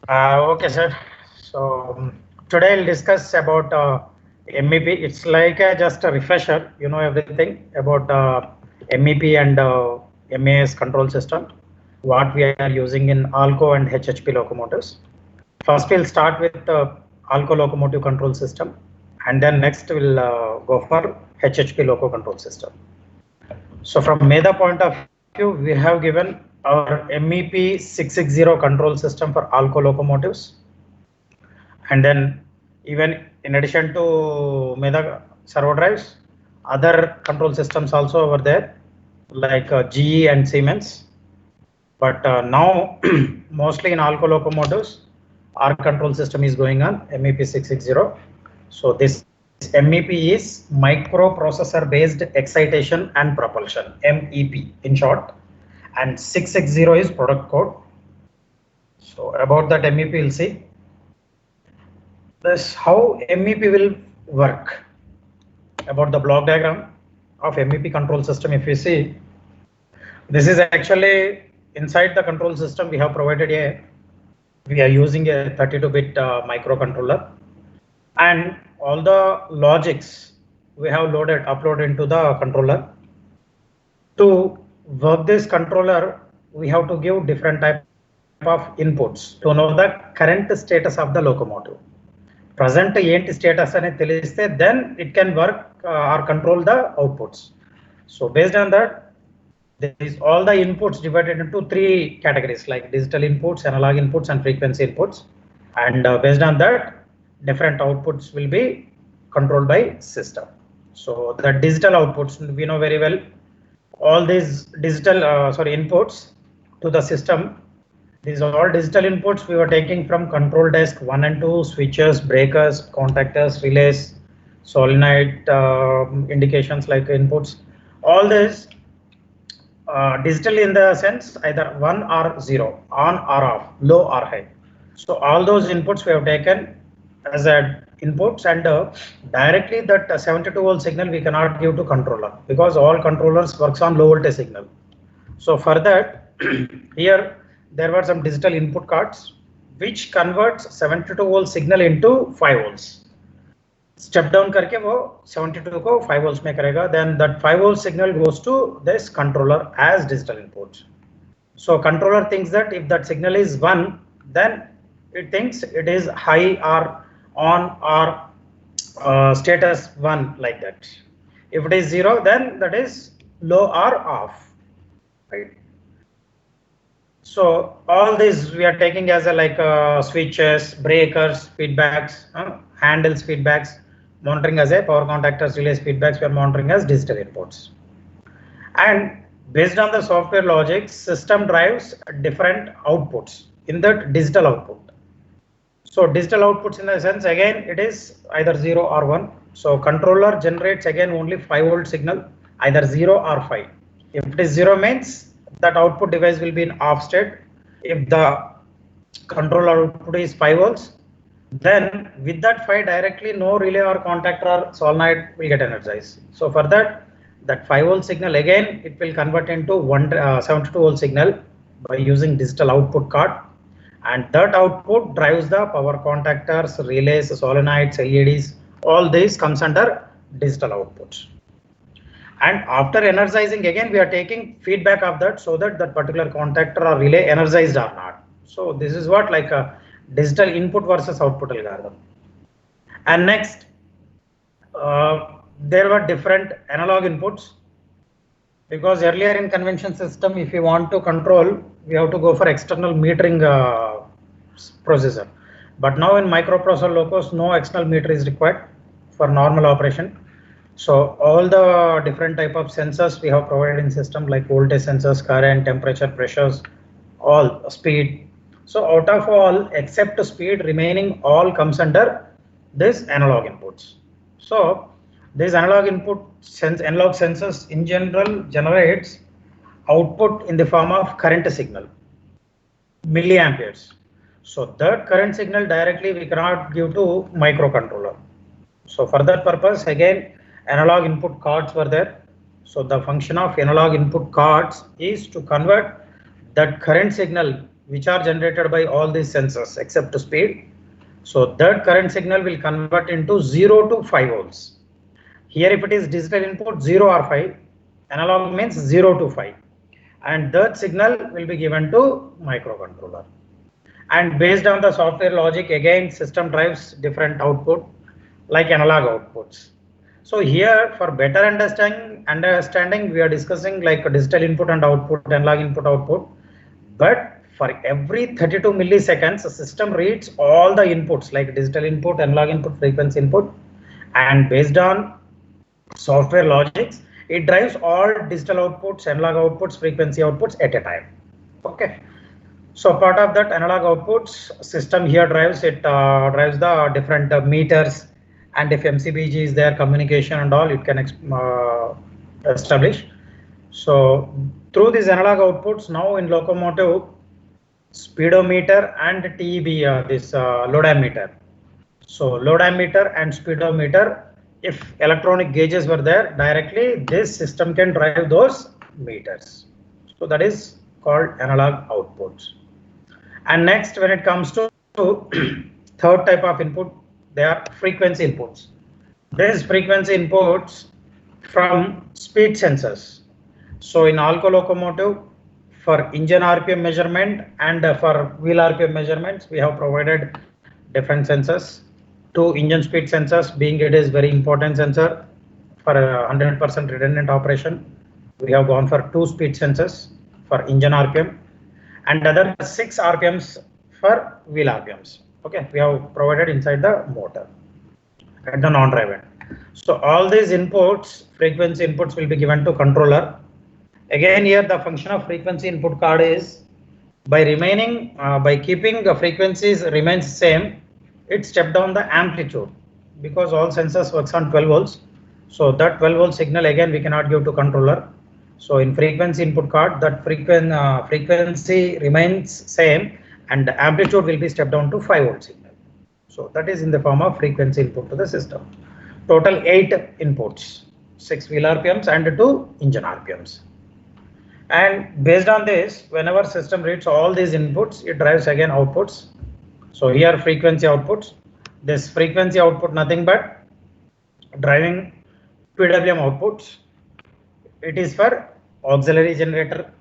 Okay, sir. So today I'll discuss about MEP. It's like just a refresher. You know everything about MEP and MAS control system. What we are using in ALCO and HHP locomotives. First, we'll start with the ALCO locomotive control system, and then next we'll go for HHP loco control system. So from Medha point of view, we have given our MEP 660 control system for ALCO locomotives. And then even in addition to Medha servo drives, other control systems also over there, like GE and Siemens. But now mostly in ALCO locomotives, our control system is going on MEP 660. So this MEP is microprocessor based excitation and propulsion, MEP in short, and 660 is product code. So about that MEP we'll see. This how MEP will work. About the block diagram of MEP control system, if you see, this is actually inside the control system. We have provided we are using a 32-bit microcontroller, and all the logics we have uploaded into the controller. To work this controller, we have to give different type of inputs to know the current status of the locomotive. Present ఏంటి status అనేది తెలిస్తే then it can work or control the outputs. So based on that, there is all the inputs divided into three categories like digital inputs, analog inputs, and frequency inputs. And based on that, different outputs will be controlled by system. So the digital outputs, we know very well, all these digital inputs to the system. These are all digital inputs we were taking from control desk 1 and 2, switches, breakers, contactors, relays, solenoid indications like inputs. All this digital in the sense either 1 or 0, on or off, low or high. So all those inputs we have taken as a inputs, and directly that 72 volt signal we cannot give to controller because all controllers works on low voltage signal. So for that here there were some digital input cards which converts 72 volt signal into 5 volts. Step down करके वो 72 को 5 volts में करेगा. Then that 5 volt signal goes to this controller as digital input. So controller thinks that if that signal is 1, then it thinks it is high or on or status 1 like that. If it is 0, then that is low or off. Right. So all these we are taking as a switches, breakers, feedbacks, handles, feedbacks, monitoring as a power contactors, relays, feedbacks we are monitoring as digital inputs. And based on the software logic, system drives different outputs in that digital output. So digital outputs in the sense again it is either 0 or 1. So controller generates again only 5 volt signal, either 0 or 5. If it is 0 means that output device will be in off state. If the controller output is 5 volts, then with that 5 directly no relay or contactor or solenoid will get energized. So for that 5 volt signal again it will convert into 72 volt signal by using digital output card, and that output drives the power contactors, relays, solenoids, LEDs. All these comes under digital output. And after energizing again we are taking feedback of that so that that particular contactor or relay energized or not. So this is what like a digital input versus output algorithm. And next there were different analog inputs, because earlier in convention system if you want to control we have to go for external metering processor, but now in microprocessor locos no external meter is required for normal operation. So all the different type of sensors we have provided in system like voltage sensors, current, temperature, pressures, all speed. So out of all except speed remaining all comes under this analog inputs. So this analog sensors in general generates output in the form of current signal, milliamperes. So that current signal directly we cannot give to microcontroller. So for that purpose again analog input cards were there. So the function of analog input cards is to convert that current signal which are generated by all these sensors except speed. So that current signal will convert into 0 to 5 volts. Here if it is digital input 0 or 5, analog means 0 to 5, and that signal will be given to microcontroller. And based on the software logic, again system drives different output like analog outputs. So here for better understanding we are discussing like a digital input and output, analog input output. But for every 32 milliseconds, the system reads all the inputs like digital input, analog input, frequency input, and based on software logics, it drives all digital outputs, analog outputs, frequency outputs at a time. Okay. So part of that analog outputs system here drives drives the different meters, and if MCBG is there, communication and all, it can establish. So through these analog outputs, now in locomotive, speedometer and TEB, this load ammeter. So load ammeter and speedometer, if electronic gauges were there directly, this system can drive those meters. So that is called analog outputs. And next, when it comes to third type of input, they are frequency inputs. These frequency inputs from speed sensors. So in Alco locomotive, for engine RPM measurement and for wheel RPM measurements, we have provided different sensors. Two engine speed sensors, being it is very important sensor for 100% redundant operation. We have gone for 2 speed sensors for engine RPM and other 6 RPMs for wheel RPMs. Okay, we have provided inside the motor at the non-drive end. So all these inputs, frequency inputs, will be given to controller. Again, here the function of frequency input card is by keeping the frequencies remains same, it step down the amplitude because all sensors works on 12 volts. So that 12 volt signal again we cannot give to controller. So in frequency input card, that frequency remains same and the amplitude will be stepped down to 5 volt signal. So that is in the form of frequency input to the system. Total 8 inputs, 6 wheel RPMs and 2 engine RPMs. And based on this, whenever system reads all these inputs, it drives again outputs. So here frequency outputs, this frequency output nothing but driving PWM outputs. It is for auxiliary generator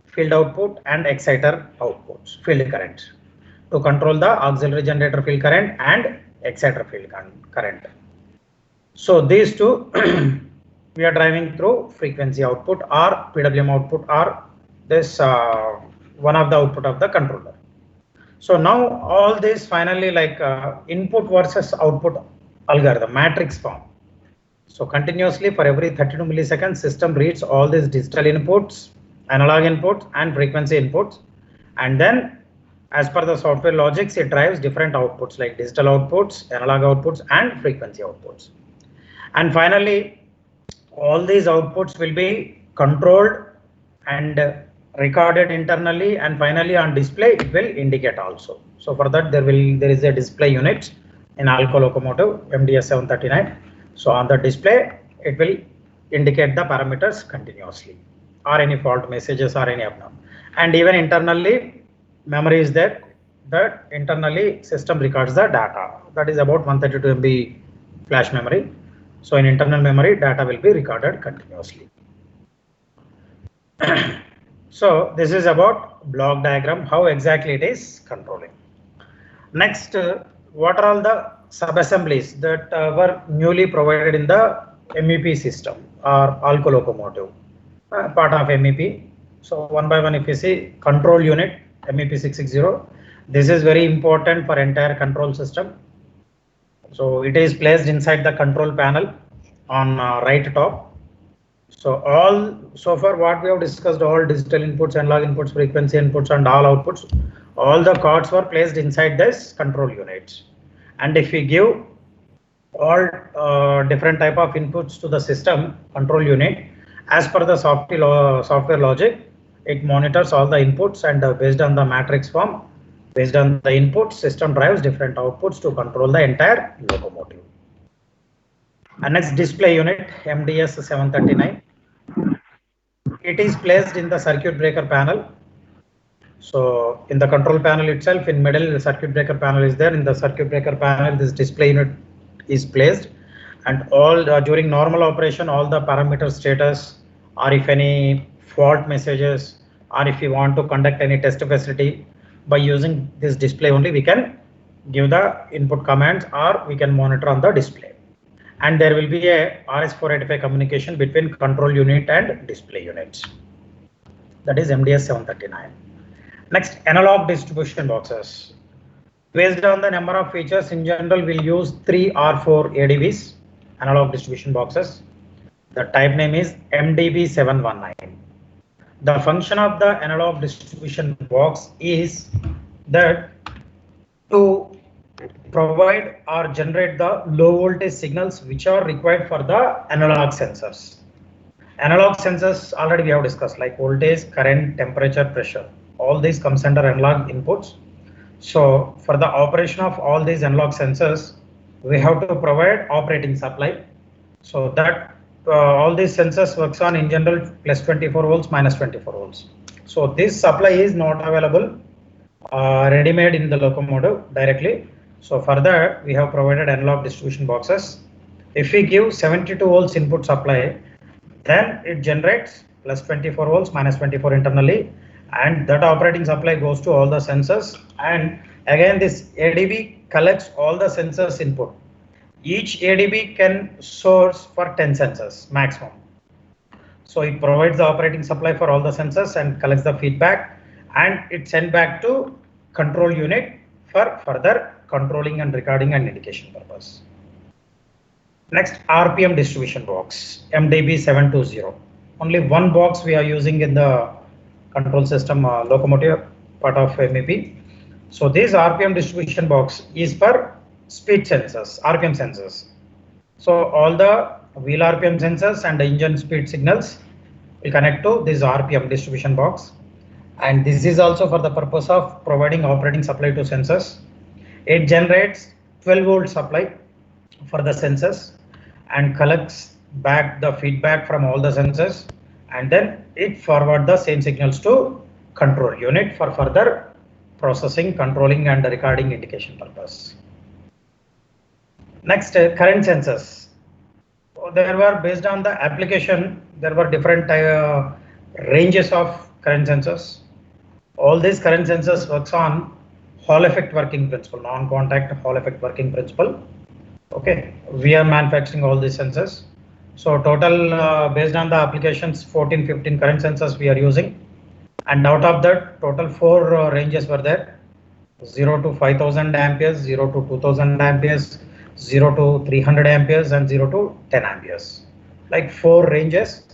field output and exciter outputs, field current, to control the auxiliary generator field current and exciter field current. So these two we are driving through frequency output or PWM output or this one of the output of the controller. So now all this finally like input versus output algorithm matrix form. So continuously for every 32 milliseconds, system reads all these digital inputs, analog inputs and frequency inputs, and then as per the software logics, it drives different outputs like digital outputs, analog outputs and frequency outputs. And finally, all these outputs will be controlled and recorded internally, and finally on display it will indicate also. So for that there is a display unit in Alco locomotive MDS 739. So on the display it will indicate the parameters continuously or any fault messages or any abnormal. And even internally memory is there, that internally system records the data, that is about 132 MB flash memory. So in internal memory data will be recorded continuously. So this is about block diagram, how exactly it is controlling. Next, what are all the subassemblies that were newly provided in the MEP system or Alco locomotive, part of MEP. So one by one, if you see control unit MEP 660, this is very important for entire control system. So it is placed inside the control panel on right top. So far what we have discussed, all digital inputs, analog inputs, frequency inputs and all outputs, all the cards were placed inside this control unit. And if we give all different type of inputs to the system control unit, as per the software logic, it monitors all the inputs and based on the matrix form, based on the inputs, system drives different outputs to control the entire locomotive. And next, display unit MDS 739. It is placed in the circuit breaker panel So in the control panel itself, in middle, the circuit breaker panel is there. In the circuit breaker panel, this display unit is placed, and all during normal operation, all the parameter status, or if any fault messages, or if you want to conduct any test facility, by using this display only, we can give the input commands, or we can monitor on the display. And there will be a RS485 communication between control unit and display units. That is MDS 739. Next, analog distribution boxes. Based on the number of features, in general, we'll use 3 or 4 ADBs, analog distribution boxes. The type name is MDB719. The function of the analog distribution box is that to provide or generate the low voltage signals which are required for the analog sensors. Analog sensors already we have discussed, like voltage, current, temperature, pressure. All these comes under analog inputs. So for the operation of all these analog sensors, we have to provide operating supply. So that all these sensors works on in general plus 24 volts, minus 24 volts. So this supply is not available ready-made in the locomotive directly. So for that, we have provided analog distribution boxes. If we give 72 volts input supply, then it generates plus 24 volts, minus 24 internally, and that operating supply goes to all the sensors. And again, this ADB collects all the sensors input. Each ADB can source for 10 sensors maximum. So it provides the operating supply for all the sensors and collects the feedback, and it sent back to control unit for further controlling and recording and indication purpose. Next, RPM distribution box, MDB720. Only one box we are using in the control system locomotive part of MEP. So this RPM distribution box is for speed sensors, RPM sensors. So all the wheel RPM sensors and the engine speed signals will connect to this RPM distribution box. And this is also for the purpose of providing operating supply to sensors. It generates 12 volt supply for the sensors and collects back the feedback from all the sensors, and then it forward the same signals to control unit for further processing, controlling and recording indication purpose. Next, current sensors. There were, based on the application, there were different ranges of current sensors. All these current sensors works on Hall effect working principle, non-contact Hall effect working principle. Okay, we are manufacturing all these sensors. So total based on the applications, 14-15 current sensors we are using, and out of that total 4 ranges were there: 0 to 5000 amperes, 0 to 2000 amperes, 0 to 300 amperes, and 0 to 10 amperes. Like 4 ranges.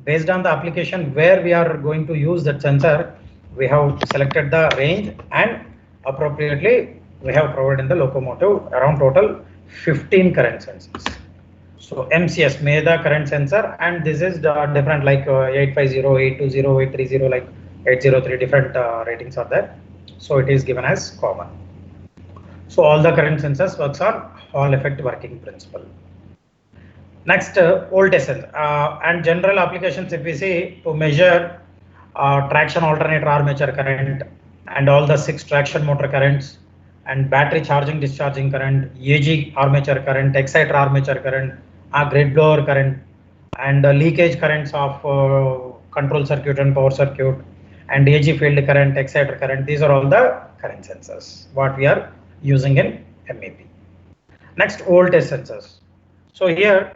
Based on the application where we are going to use that sensor, we have selected the range, and appropriately we have provided in the locomotive around total 15 current sensors. So MCS, Medha current sensor, and this is different, like 850, 820, 830, like 803 different ratings are there. So it is given as common. So all the current sensors works on Hall effect working principle. Next, voltage sensor and general applications. If we see, to measure traction alternator armature current and all the 6 traction motor currents and battery charging discharging current, AG armature current, exciter armature current, grid blower current, and leakage currents of control circuit and power circuit, and AG field current, exciter current. These are all the current sensors what we are using in MEP. Next, voltage sensors. So here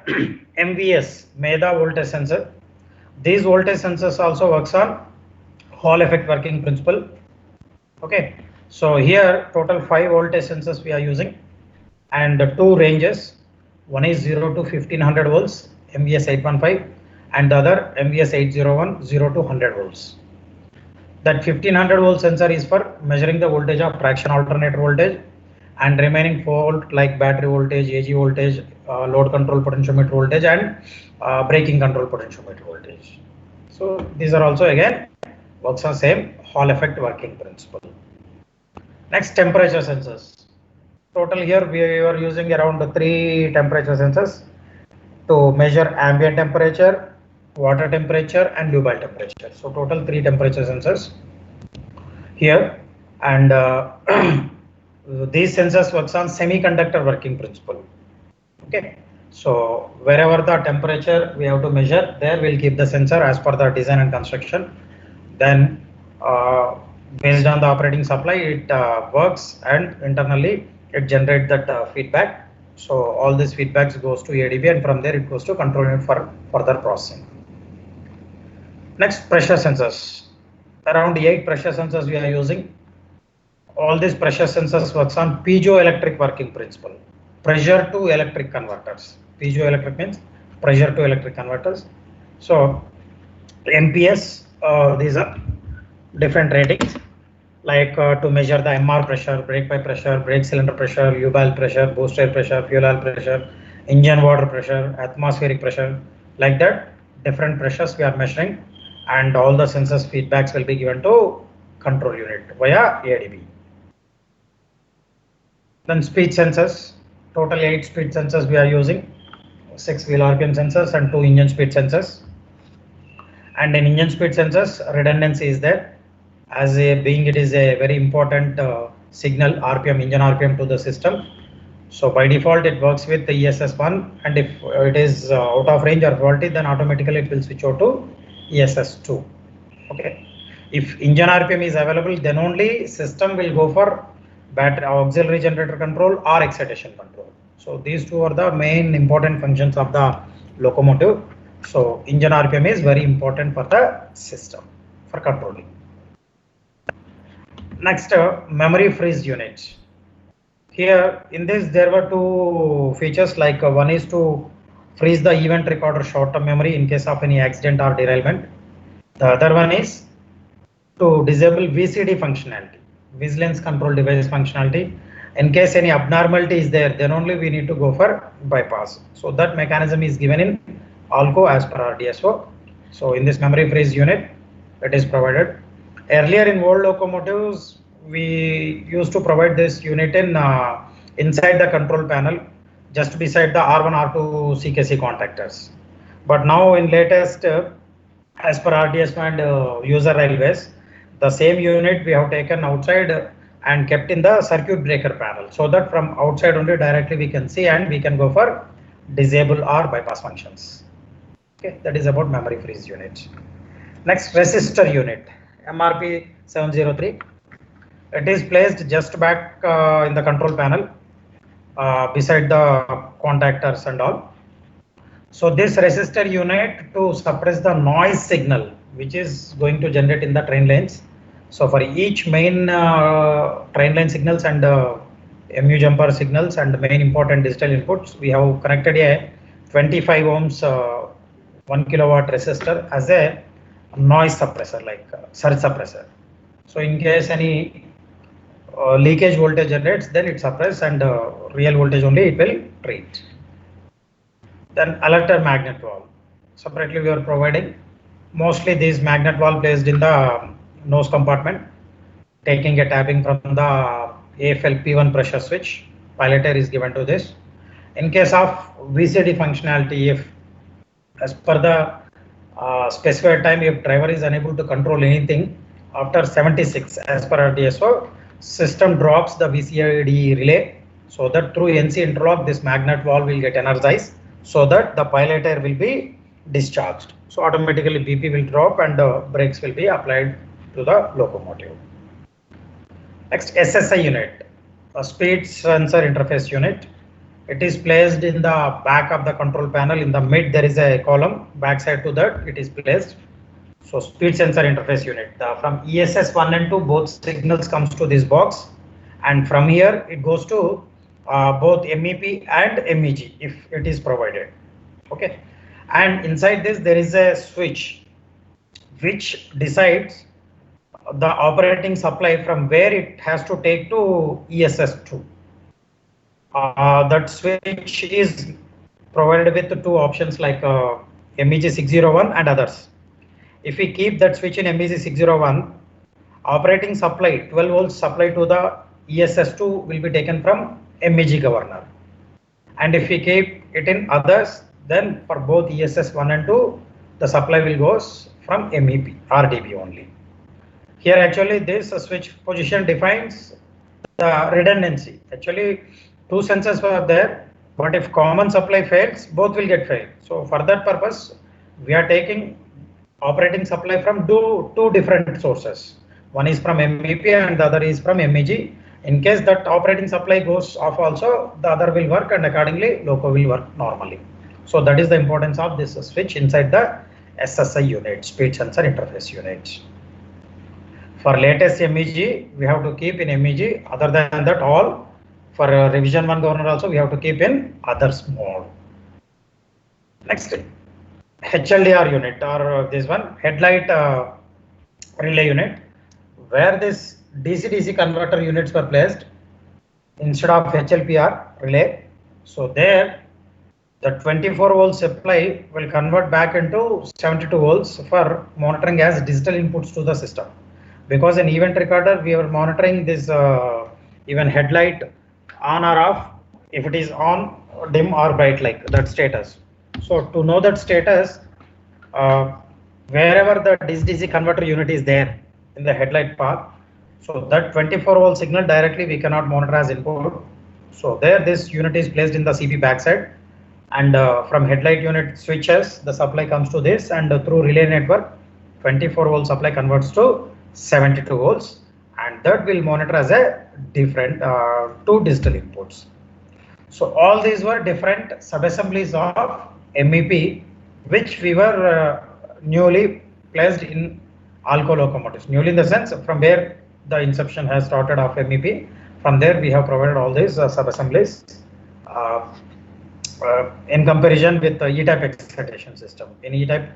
MVS, Medha voltage sensor. These voltage sensors also works on Hall effect working principle. Okay, so here total 5 voltage sensors we are using, and 2 ranges. One is 0 to 1500 volts, MVS 815, and the other MVS 801, 0 to 100 volts. That 1500 volt sensor is for measuring the voltage of traction alternator voltage, and remaining 4 volt like battery voltage, AG voltage, load control potentiometer voltage, and braking control potentiometer voltage. So these are also again works on same Hall effect working principle. Next, temperature sensors. Total here we are using around 3 temperature sensors to measure ambient temperature, water temperature, and dubile temperature. So total 3 temperature sensors. here, and these sensors works on semiconductor working principle. Okay, so wherever the temperature we have to measure, there we'll keep the sensor as per the design and construction. Then based on the operating supply, it works, and internally it generates that feedback. So all these feedbacks goes to ADB, and from there it goes to control unit for further processing. Next, pressure sensors. Around 8 pressure sensors we are using. All these pressure sensors works on piezoelectric working principle. Pressure to electric converters. Piezoelectric means pressure to electric converters. So MPS, these are different ratings, like to measure the MR pressure, brake pipe pressure, brake cylinder pressure, U-valve pressure, boost air pressure, fuel oil pressure, engine water pressure, atmospheric pressure, like that. Different pressures we are measuring, and all the sensors feedbacks will be given to control unit via ADB. Then speed sensors, total 8 speed sensors we are using, 6 wheel RPM sensors and 2 engine speed sensors. And in engine speed sensors, redundancy is there, as being it is a very important signal RPM, engine RPM to the system. So by default it works with the ESS1, and if it is out of range or faulty, then automatically it will switch over to ESS2. Okay, if engine RPM is available, then only system will go for battery auxiliary generator control or excitation control. So these two are the main important functions of the locomotive. So engine RPM is very important for the system for controlling. Next, memory freeze unit. Here in this there were two features, like one is to freeze the event recorder short-term memory in case of any accident or derailment. The other one is to disable VCD functionality, vigilance control device functionality. In case any abnormality is there, then only we need to go for bypass. So that mechanism is given in ALCO as per RDSO. So in this memory freeze unit, it is provided. Earlier in old locomotives, we used to provide this unit in inside the control panel, just beside the R1, R2 CKC contactors. But now in latest, as per RDSO and user railways, the same unit we have taken outside and kept in the circuit breaker panel, so that from outside only directly we can see and we can go for disable or bypass functions. Okay, that is about memory freeze unit. Next, resistor unit, MRP 703. It is placed just back in the control panel beside the contactors and all. So this resistor unit to suppress the noise signal which is going to generate in the train lanes. So for each main train line signals and MU jumper signals and main important digital inputs, we have connected a 25 ohms 1 kilowatt resistor as a noise suppressor, like surge suppressor. So in case any leakage voltage generates, then it suppresses, and real voltage only it will treat. Then alerter magnet valve. Separately we are providing mostly this magnet valve placed in the nose compartment, taking a tapping from the AFL P1 pressure switch. Piloter is given to this. In case of VCD functionality, if as per the specified time, if driver is unable to control anything after 76 as per RDSO, system drops the VCD relay, so that through NC interlock this magnet valve will get energized, so that the piloter will be discharged. So automatically BP will drop and brakes will be applied to the locomotive. Next, SSI unit, a speed sensor interface unit. It is placed in the back of the control panel. In the mid there is a column, backside to that it is placed. So speed sensor interface unit, from ESS 1 and 2 both signals comes to this box, and from here it goes to both MEP and MEG if it is provided. Okay, and inside this there is a switch which decides the operating supply from where it has to take to ESS2. That switch is provided with two options, like MEG 601 and others. If we keep that switch in MEG 601, operating supply 12 volts supply to the ESS2 will be taken from MEG governor, and if we keep it in others, then for both ESS 1 and 2 the supply will goes from MEP RDB only. Here actually this switch position defines the redundancy. Actually two sensors were there, but if common supply fails, both will get failed. So for that purpose, we are taking operating supply from two different sources. One is from MEP and the other is from MEG. In case that operating supply goes off also, the other will work and accordingly loco will work normally. So that is the importance of this switch inside the SSI unit, speed sensor interface unit. For latest MEG, we have to keep in MEG. Other than that, all for revision 1 governor also we have to keep in others mode. Next, HLDR unit or this one headlight relay unit, where this DC-DC converter units were placed instead of HLPR relay. So there the 24 volt supply will convert back into 72 volts for monitoring as digital inputs to the system. Because in event recorder we are monitoring this even headlight on or off, if it is on, dim or bright, like that status. So to know that status, wherever the DC-DC converter unit is there in the headlight path, so that 24 volt signal directly we cannot monitor as input. So there this unit is placed in the CP backside, and from headlight unit switches the supply comes to this, and through relay network 24 volt supply converts to 72 volts, and that will monitor as a different two digital inputs. So all these were different subassemblies of MEP, which we were newly placed in Alco locomotives. Newly in the sense from where the inception has started of MEP. From there we have provided all these subassemblies in comparison with the E-type excitation system. In E-type,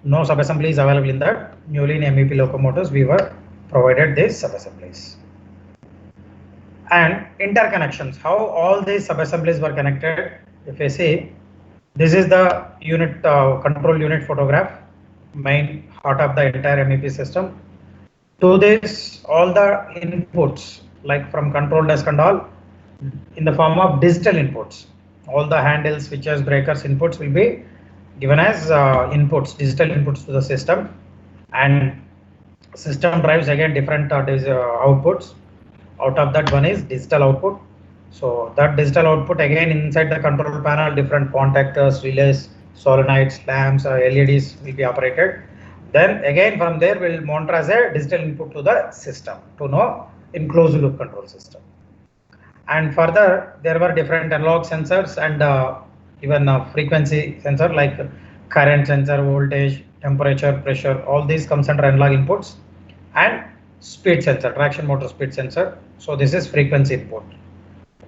no subassembly is available in that. Newly in MEP locomotives, we were provided these subassemblies. And interconnections, how all these subassemblies were connected. If you see, this is the unit control unit photograph, main heart of the entire MEP system. To this, all the inputs like from control desk and all in the form of digital inputs. All the handles, switches, breakers inputs will be given as inputs, digital inputs to the system, and system drives again different outputs. Out of that, one is digital output. So that digital output again inside the control panel, different contactors, relays, solenoids, lamps, LEDs will be operated. Then again from there we'll monitor as a digital input to the system to know in closed loop control system. And further there were different analog sensors and even frequency sensor like current sensor, voltage, temperature, pressure, all these comes under analog inputs, and speed sensor, traction motor speed sensor. So this is frequency input,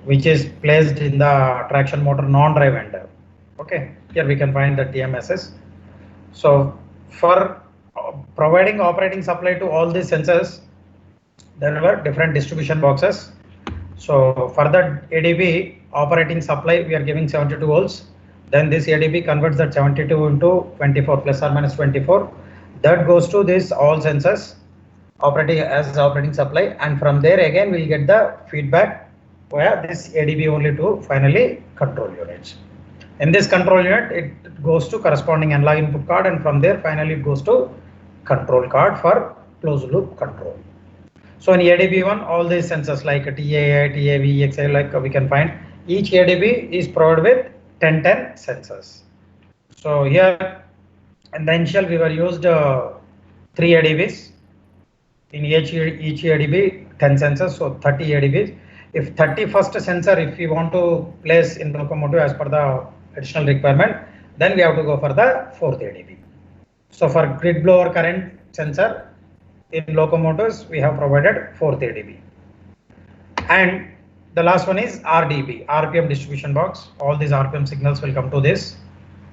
which is placed in the traction motor non-drive ender. Okay, here we can find the TMSS. So for providing operating supply to all these sensors, there were different distribution boxes. So for the ADB operating supply, we are giving 72 volts. Then this ADB converts that 72 into 24 plus or minus 24. That goes to this all sensors operating as operating supply, and from there again we'll get the feedback via this ADB only to finally control units. In this control unit, it goes to corresponding analog input card, and from there finally it goes to control card for closed loop control. So in ADB1, all these sensors like TAI, TAV, EXI, like we can find each ADB is provided with 10 sensors. So here in the initial we were used 3 ADBs. In each ADB 10 sensors, so 30 ADBs. If 31st sensor, if we want to place in locomotive as per the additional requirement, then we have to go for the 4th ADB. So for grid blower current sensor in locomotives, we have provided 4th ADB. And the last one is RDB, RPM distribution box. All these RPM signals will come to this,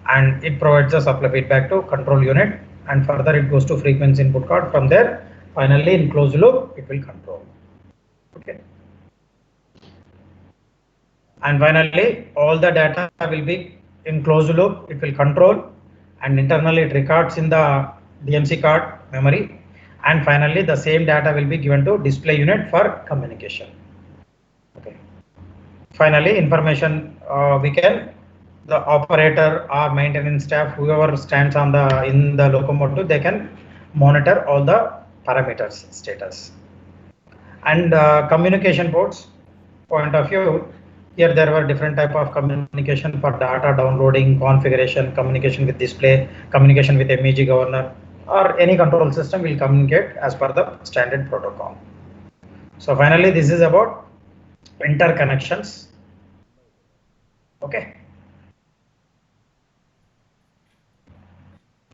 and it provides the supply feedback to control unit, and further it goes to frequency input card. From there, finally in closed loop, it will control. Okay. And finally, all the data will be in closed loop, it will control, and internally it records in the DMC card memory, and finally the same data will be given to display unit for communication. Okay. Finally, information the operator or maintenance staff, whoever stands on in the locomotive, they can monitor all the parameters status. And communication ports point of view, here there were different type of communication for data downloading, configuration, communication with display, communication with MEG governor, or any control system will communicate as per the standard protocol. So finally, this is about interconnections. Okay.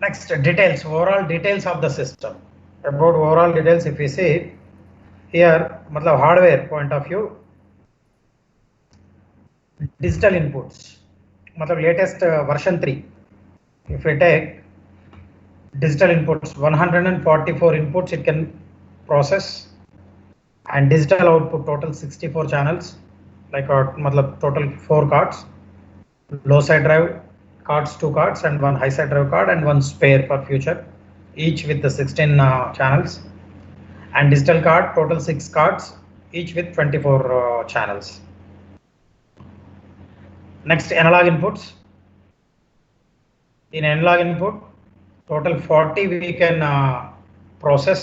Next, details, overall details of the system. About overall details, if we see here, matlab hardware point of view, digital inputs, matlab latest version 3. If we take digital inputs, 144 inputs it can process, and digital output total 64 channels, like matlab total 4 cards, low side drive cards, 2 cards, and 1 high side drive card, and 1 spare for future, each with the 16 channels, and digital card total 6 cards, each with 24 channels. Next, analog inputs. In analog input, total 40 we can process,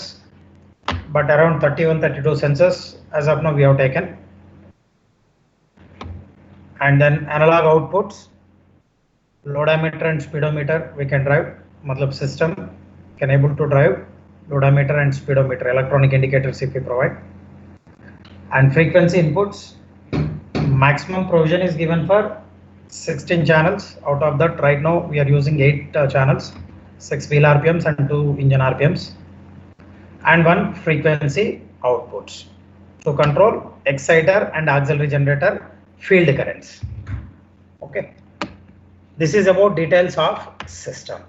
but around 31-32 sensors as of now we have taken. And then analog outputs, loadometer and speedometer we can drive, matlab system can able to drive loadometer and speedometer, electronic indicators if we provide. And frequency inputs, maximum provision is given for 16 channels. Out of that, right now we are using 8 channels, 6 wheel RPMs and 2 engine RPMs, and 1 frequency outputs to control exciter and auxiliary generator field currents. Okay, this is about details of system.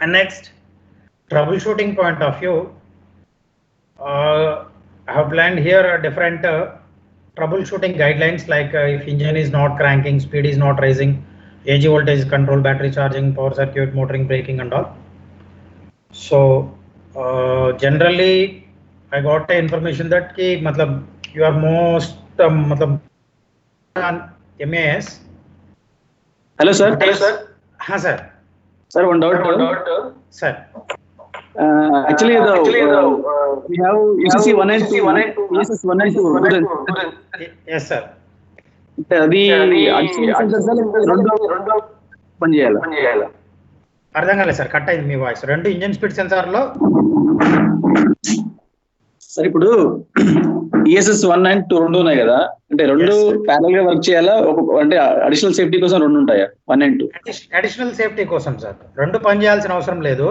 And next, troubleshooting point of view, I have planned here different troubleshooting guidelines, like if engine is not cranking, speed is not rising, AC voltage control, battery charging, power circuit, motoring, braking and all. So generally I got the information that ki, matlab, you are most matlab on MAS. Hello sir. Hello sir. Ha sir. Sir, one doubt. Sir. Actually, we have ECC 1 and 2, ESS 1 and 2. Yes sir. అది రెండు పని చేయాలి. అర్థం కాలేదు sir, cut అయింది మీ voice. 2 engine speed సెన్సార్లో sir ఇప్పుడు ESS 1 and 2 రెండు ఉన్నాయి కదా, అంటే రెండు ప్యారల్ గా వర్క్ చేయాలా, అంటే అడిషనల్ సేఫ్టీ కోసం రెండు ఉంటాయా 1 and 2? అడిషనల్ సేఫ్టీ కోసం సార్, రెండు పని చేయాల్సిన అవసరం లేదు.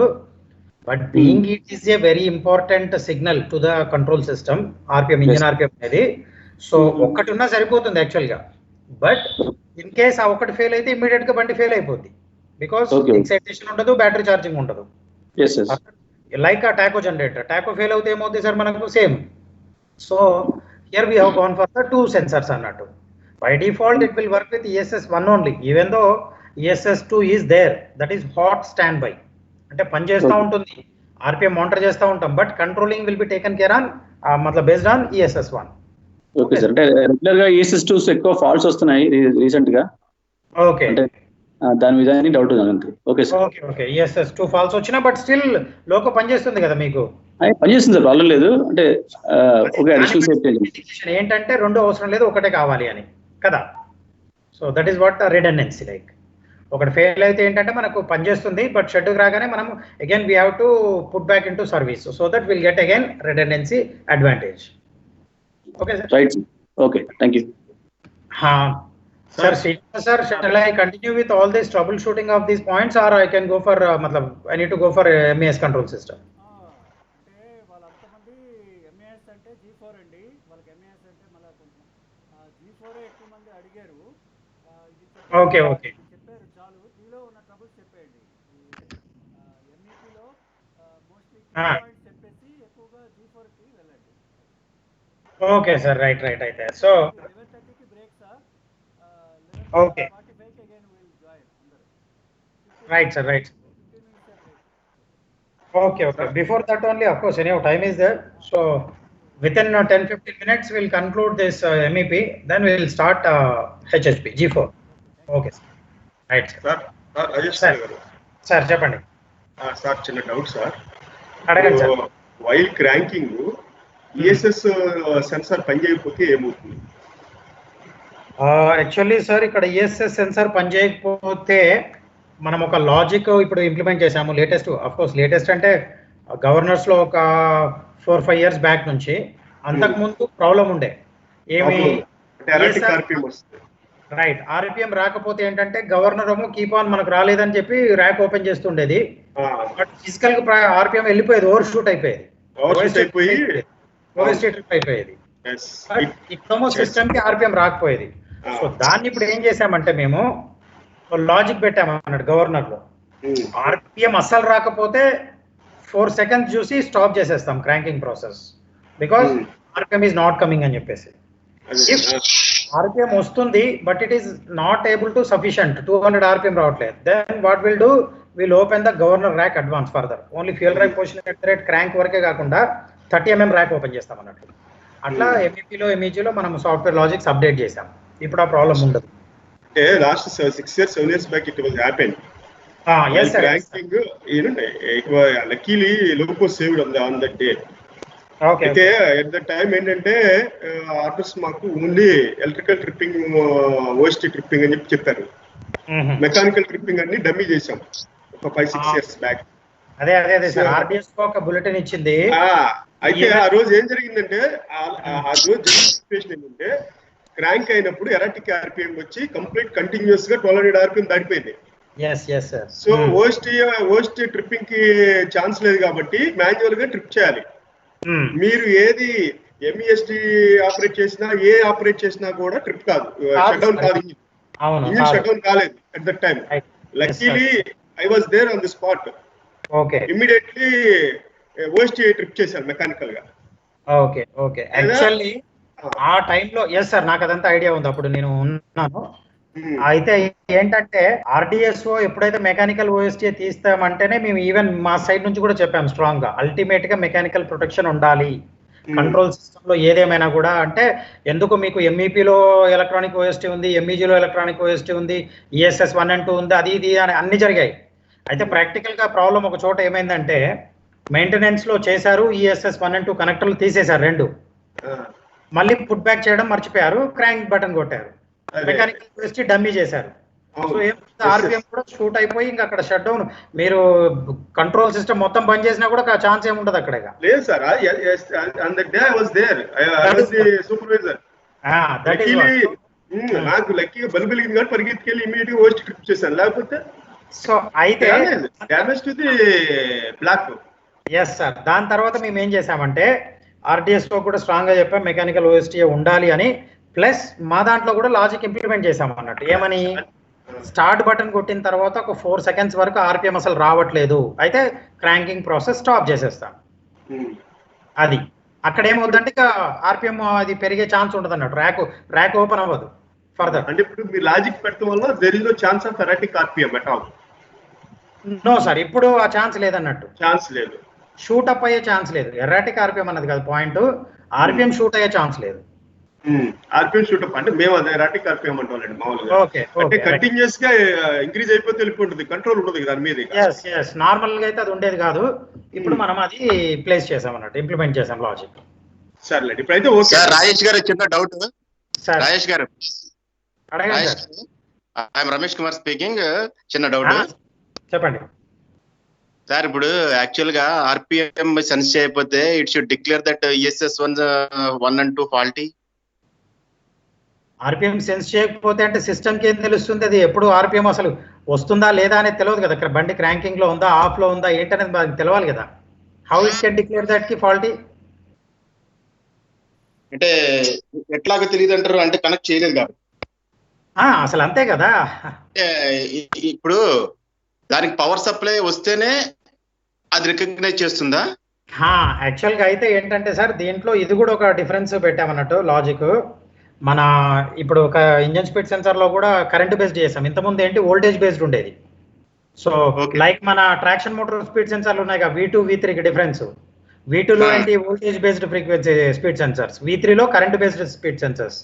But being it is a very important signal to the control system, RPM engine RPM అనేది. సో ఒక్కటి ఉన్నా సరిపోతుంది యాక్చువల్ గా. బట్ ఇన్ కేస్ ఆ ఒక్కటి ఫెయిల్ అయితే ఇమీడియట్ గా బండి ఫెయిల్ అయిపోద్ది, బికాస్ ఎక్సైటేషన్ ఉండదు, బ్యాటరీ ఛార్జింగ్ ఉండదు. లైక్ ఆ టాకో జనరేటర్, టాకో ఫెయిల్ అవుతే ఏమవుతుంది సార్ మనకు same. So here we have gone for the 2 sensors అన్నట్టు. By default it will work with ESS 1 only, even though ESS 2 is there, that is hot stand by, అంటే పని చేస్తూ ఉంటుంది, RPM monitor చేస్తూ ఉంటాం, but controlling will be taken care on మతలబ్ based on ESS 1. Okay sir, అంటే regular గా ESS 2 ఎక్కువ ఫాల్ట్స్ వస్తున్నాయి రీసెంట్ గా. ఓకే, అంటే దాని మీద డౌట్ ఉంది అంతే. Okay sir. Okay ESS 2 falls వచ్చినా బట్ స్టిల్ లోకో పని చేస్తుంది కదా మీకు? పని చేస్తుంది సార్, ప్రాబ్లం లేదు. అంటే ఓకే, అడిషనల్ సేఫ్టీ ఏంటంటే రెండు అవసరం లేదు, ఒకటే కావాలి అని కదా. So that is what redundancy, like ఒకటి ఫెయిల్ అయితే ఏంటంటే మనకు పనిచేస్తుంది, బట్ షెడ్యూల్ రాగానే మనం again we have to put back in to service, so that will get again redundancy advantage. Okay sir. Right, okay, thank you. Sir, shall I continue with all this troubleshooting of these points, or I can go for matlab I need to go for MES control system? అంటే వాళ్ళంతమంది MES అంటే G4 అండి, వాళ్ళకి MES అంటే మళ్ళీ కొంచెం G4 ఎక్కువ మంది అడిగారు. ఓకే చెప్పారు చాలు, దీనిలో ఉన్న ట్రబుల్స్ చెప్పేయండి. MEPలో మోస్ట్లీ పాయింట్స్ చెప్పేసి ఎక్కువగా G4కి వెళ్ళండి. ఓకే సార్, రైట్ అయితే. సో 11:30కి బ్రేక్ సార్. Okay. 45కి again we will join అందరూ. Right sir, right. 15 minutes break. Okay. Before that only, of course, anyhow time is there. So within 10-15 minutes we'll conclude this MEP. Then we will start HHP G4. Okay sir. Right sir. Rajesh sir. Sir, చెప్పండి. Sir చిన్న doubt sir. అడగండి sir. While cranking ESS sensor పనిచేయకపోతే ఏమవుతుంది? Actually sir ఇక్కడ ESS sensor పనిచేయకపోతే మనం ఒక logic ఇప్పుడు ఇంప్లిమెంట్ చేసాము. లేటెస్ట్ అఫ్ కోర్స్ లేటెస్ట్ అంటే గవర్నర్స్ లో ఒక 4-5 years బ్యాక్ నుంచి. అంతకుముందు ప్రాబ్లం ఉండే ఏమి రైట్ ఆర్పిఎం రాకపోతే ఏంటంటే గవర్నర్ ఏమో కీప్ ఆన్ మనకు రాలేదని చెప్పి ర్యాక్ ఓపెన్ చేస్తుండేది. బట్ ఫిజికల్ గా ఆర్పిఎం వెళ్ళిపోయేది, ఓవర్ షూట్ అయిపోయేది, ట్రిప్ అయిపోయేది. ఇప్పుడేమో సిస్టమ్ కి ఆర్పిఎం రాకపోయేది. సో దాన్ని ఇప్పుడు ఏం చేసామంటే మేము లాజిక్ పెట్టాము అన్నట్టు గవర్నర్ లో. ఆర్పిఎం అస్సలు రాకపోతే 4 seconds చూసి స్టాప్ చేసేస్తాం cranking process, because RPM is not coming అని చెప్పేసి. ఇఫ్ ఆర్పిఎం వస్తుంది but it is not able to sufficient, 200 RPM రావట్లేదు, then what will do, will open the governor rack advance further. Only fuel rack position rate crank వరకే కాకుండా 30 mm rack open చేస్తాం అన్నట్టు. అట్లా MEPలో MEGలో మనం సాఫ్ట్వేర్ లాజిక్స్ అప్డేట్ చేసాం. ఇప్పుడు ఆ ప్రాబ్లం ఉండదు. Last 6 years 7 years back it was happened. Yes sir. Ranking, it was luckily Locos saved on that day. Okay. అయితే at that time ఏంటంటే ఆర్డర్స్ మాకు only electrical tripping, OST tripping అని చెప్పారు. Mechanical tripping అన్ని dummy చేసాం ఒక 5-6 years back. అదే sir RDS ఒక బులెటిన్ ఇచ్చింది. అయితే ఆ రోజు ఏం జరిగిందంటే ఆ రోజు సిచ్యువేషన్ ఏంటంటే క్రాంక్ అయినప్పుడు ఎరాటిక్ ఆర్పిఎం వచ్చి కంప్లీట్ కంటిన్యూస్ గా 1200 ఆర్పిఎం దాటిపోయింది. సో ఓఎస్టీ ట్రిప్పింగ్ కి ఛాన్స్ లేదు కాబట్టి మాన్యువల్ గా ట్రిప్ చేయాలి. మీరు ఏది MEST ఆపరేట్ చేసినా ఆపరేట్ చేసినా కూడా ట్రిప్ కాదు, షట్ డౌన్ కాదు, ఇంజిన్ షట్ డౌన్ కాలేదు at that time. Luckily I was there on the spot. Immediately OST trip చేశాను మెకానికల్ గా. ఓకే యాక్చువల్లీ ఆ టైంలో ఎస్ సార్ నాకు అదంతా ఐడియా ఉంది, అప్పుడు నేను ఉన్నాను. అయితే ఏంటంటే ఆర్డిఎస్ఓ ఎప్పుడైతే మెకానికల్ ఓఎస్టీ తీస్తామంటేనే మేము ఈవెన్ మా సైడ్ నుంచి కూడా చెప్పాం స్ట్రాంగ్ గా, అల్టిమేట్ గా మెకానికల్ ప్రొటెక్షన్ ఉండాలి కంట్రోల్ సిస్టమ్ లో ఏదేమైనా కూడా. అంటే ఎందుకు మీకు MEPలో ఎలక్ట్రానిక్ ఓఎస్టీ ఉంది, MEGలో ఎలక్ట్రానిక్ ఓఎస్టీ ఉంది, ESS 1 and 2 ఉంది, అది ఇది అని అన్ని జరిగాయి. అయితే ప్రాక్టికల్ గా ప్రాబ్లం ఒక చోట ఏమైందంటే మెయింటెనెన్స్ లో చేశారు, ESS 1 and 2 కనెక్టర్లు తీసేశారు 2, మళ్ళీ పుట్ బ్యాక్ చేయడం మర్చిపోయారు, క్రాంక్ బటన్ కొట్టారు, మెకానికల్ ఓఎస్టీ డమ్మీ చేశారు. సో ఆర్పిఎం కూడా షూట్ అయిపోయి ఇంకా అక్కడ షట్ డౌన్. మీరు కంట్రోల్ సిస్టమ్ మొత్తం బంద్ చేసినా కూడా ఛాన్స్ ఏముంటది అక్కడ. లేదు sir, on that day I was there, I was the supervisor. నాకు లక్కీగా బల్బ్ వెలిగింది కాబట్టి పరిగెత్తుకెళ్ళి ఇమీడియట్ గా ఓఎస్టీ ట్రిప్ చేశాను, లేకపోతే సో అయితే damage to the block. Yes sir. దాని తర్వాత మేము ఏం చేసామంటే ఆర్డిఎస్ఓ కూడా స్ట్రాంగ్ గా చెప్పాం మెకానికల్ ఓఎస్టీ ఉండాలి అని, ప్లస్ మా దాంట్లో కూడా లాజిక్ ఇంప్లిమెంట్ చేసాం అన్నట్టు. ఏమని, స్టార్ట్ బటన్ కొట్టిన తర్వాత ఒక 4 seconds వరకు ఆర్పిఎం అసలు రావట్లేదు, అయితే క్రాంకింగ్ ప్రాసెస్ స్టాప్ చేసేస్తాం. అది అక్కడ ఏమవుతుందంటే ఇక ఆర్పిఎం అది పెరిగే ఛాన్స్ ఉంటుంది అన్నట్టు, ర్యాక్ ఓపెన్ అవ్వదు ఫర్దర్. అంటే ఇప్పుడు మీ లాజిక్ పెట్టడం వల్ల there is no chance of erratic RPM at all? No sir, ఇప్పుడు ఆ ఛాన్స్ లేదన్నట్టు. ఛాన్స్ లేదు, షూట్ అప్ అయ్యే ఛాన్స్ లేదు. ఎరాటిక్ ఆర్పిఎం అన్నది కాదు పాయింట్, ఆర్పిఎం షూట్ అయ్యే ఛాన్స్ లేదు. ఆర్పిఎం షూట్ అప్ అంటే మేము అదే ఎరాటిక్ ఆర్పిఎం అంటామండి మామూలుగా. అంటే కంటిన్యూస్ గా ఇంక్రీజ్ అయిపోతే వెళ్ళిపోతుంది, కంట్రోల్ ఉండదు దాని మీద. నార్మల్ గా అయితే అది ఉండేది కాదు, ఇప్పుడు మనం అది ప్లేస్ చేసాం అన్నట్టు, ఇంప్లిమెంట్ చేసాం లాజిక్. సర్లే, ఇప్పుడైతే ఓకే. రాజేష్ గారు చిన్న డౌట్. రాజేష్ గారు అడగండి. I'm Ramesh Kumar speaking. చిన్న డౌట్ చెప్పండి సార్. ఇప్పుడు యాక్చువల్ గా ఆర్పిఎం సెన్స్ చేయకపోతే it should declare that ESS 1 and 2 faulty. RPM sense చేయకపోతే అంటే సిస్టమ్ కి ఏం తెలుస్తుంది, అది ఎప్పుడు ఆర్పిఎం అసలు వస్తుందా లేదా అనేది తెలియదు కదా. ఇక్కడ బండి క్రాంకింగ్ లో ఉందా, ఆఫ్ లో ఉందా ఏంటనేది మనకు తెలియాలి కదా. How it can declare that కి ఫాల్టీ? అంటే ఎట్లాగో తెలియదు అంటారు, అంటే కనెక్ట్ చేయలేదు కాబట్టి. అసలు అంతే కదా. ఇప్పుడు దానికి పవర్ సప్లై వస్తేనే అది రికగ్నైజ్ చేస్తుందా? యాక్చువల్ గా అయితే ఏంటంటే సార్ దీంట్లో ఇది కూడా ఒక డిఫరెన్స్ పెట్టామన్నట్టు లాజిక్. మన ఇప్పుడు ఒక ఇంజన్ స్పీడ్ సెన్సార్ లో కూడా కరెంట్ బేస్డ్ చేసాం, ఇంతకుముందు ఏంటి వోల్టేజ్ బేస్డ్ ఉండేది. సో లైక్ మన ట్రాక్షన్ మోటార్ స్పీడ్ సెన్సార్లు ఉన్నాయి కదా, V2 V3కి డిఫరెన్స్. V2లో ఏంటి voltage based frequency speed sensors, V3లో కరెంట్ బేస్డ్ స్పీడ్ సెన్సార్స్.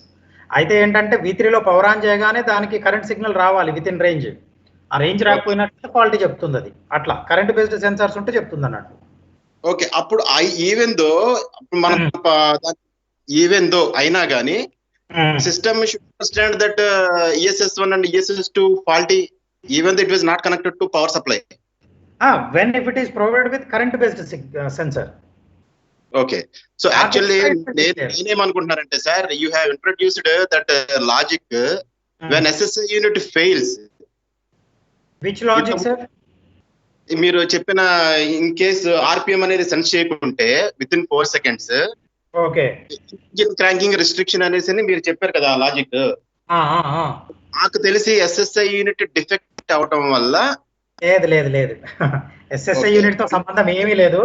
అయితే ఏంటంటే V3లో పవర్ ఆన్ చేయగానే దానికి కరెంట్ సిగ్నల్ రావాలి విత్ ఇన్ రేంజ్. ఆ రేంజ్ రాకపోయినట్టు క్వాలిటీ చెప్తుంది అది. అట్లా కరెంట్ బేస్డ్ సెన్సార్స్ ఉంటే చెప్తుంది అన్నట్టు. ఓకే, అప్పుడు ఈవెన్ దో అయినా కానీ system should understand that ESS1 and ESS2 faulty even though it was not connected to power supply. When if it is provided with current based sensor. Okay, so actually నేనేమనుకుంటున్నానంటే sir, you have introduced that logic when SSI unit fails. Which logic, sir? మీరు చెప్పిన in case RPM అనేది sense చేయకుంటే with in 4 seconds okay engine cranking restriction అనేసి మీరు చెప్పారు కదా ఆ లాజిక్. నాకు తెలిసి SSI యూనిట్ డిఫెక్ట్ అవటం వల్ల లేదు SSI యూనిట్ తో సంబంధం ఏమీ లేదు.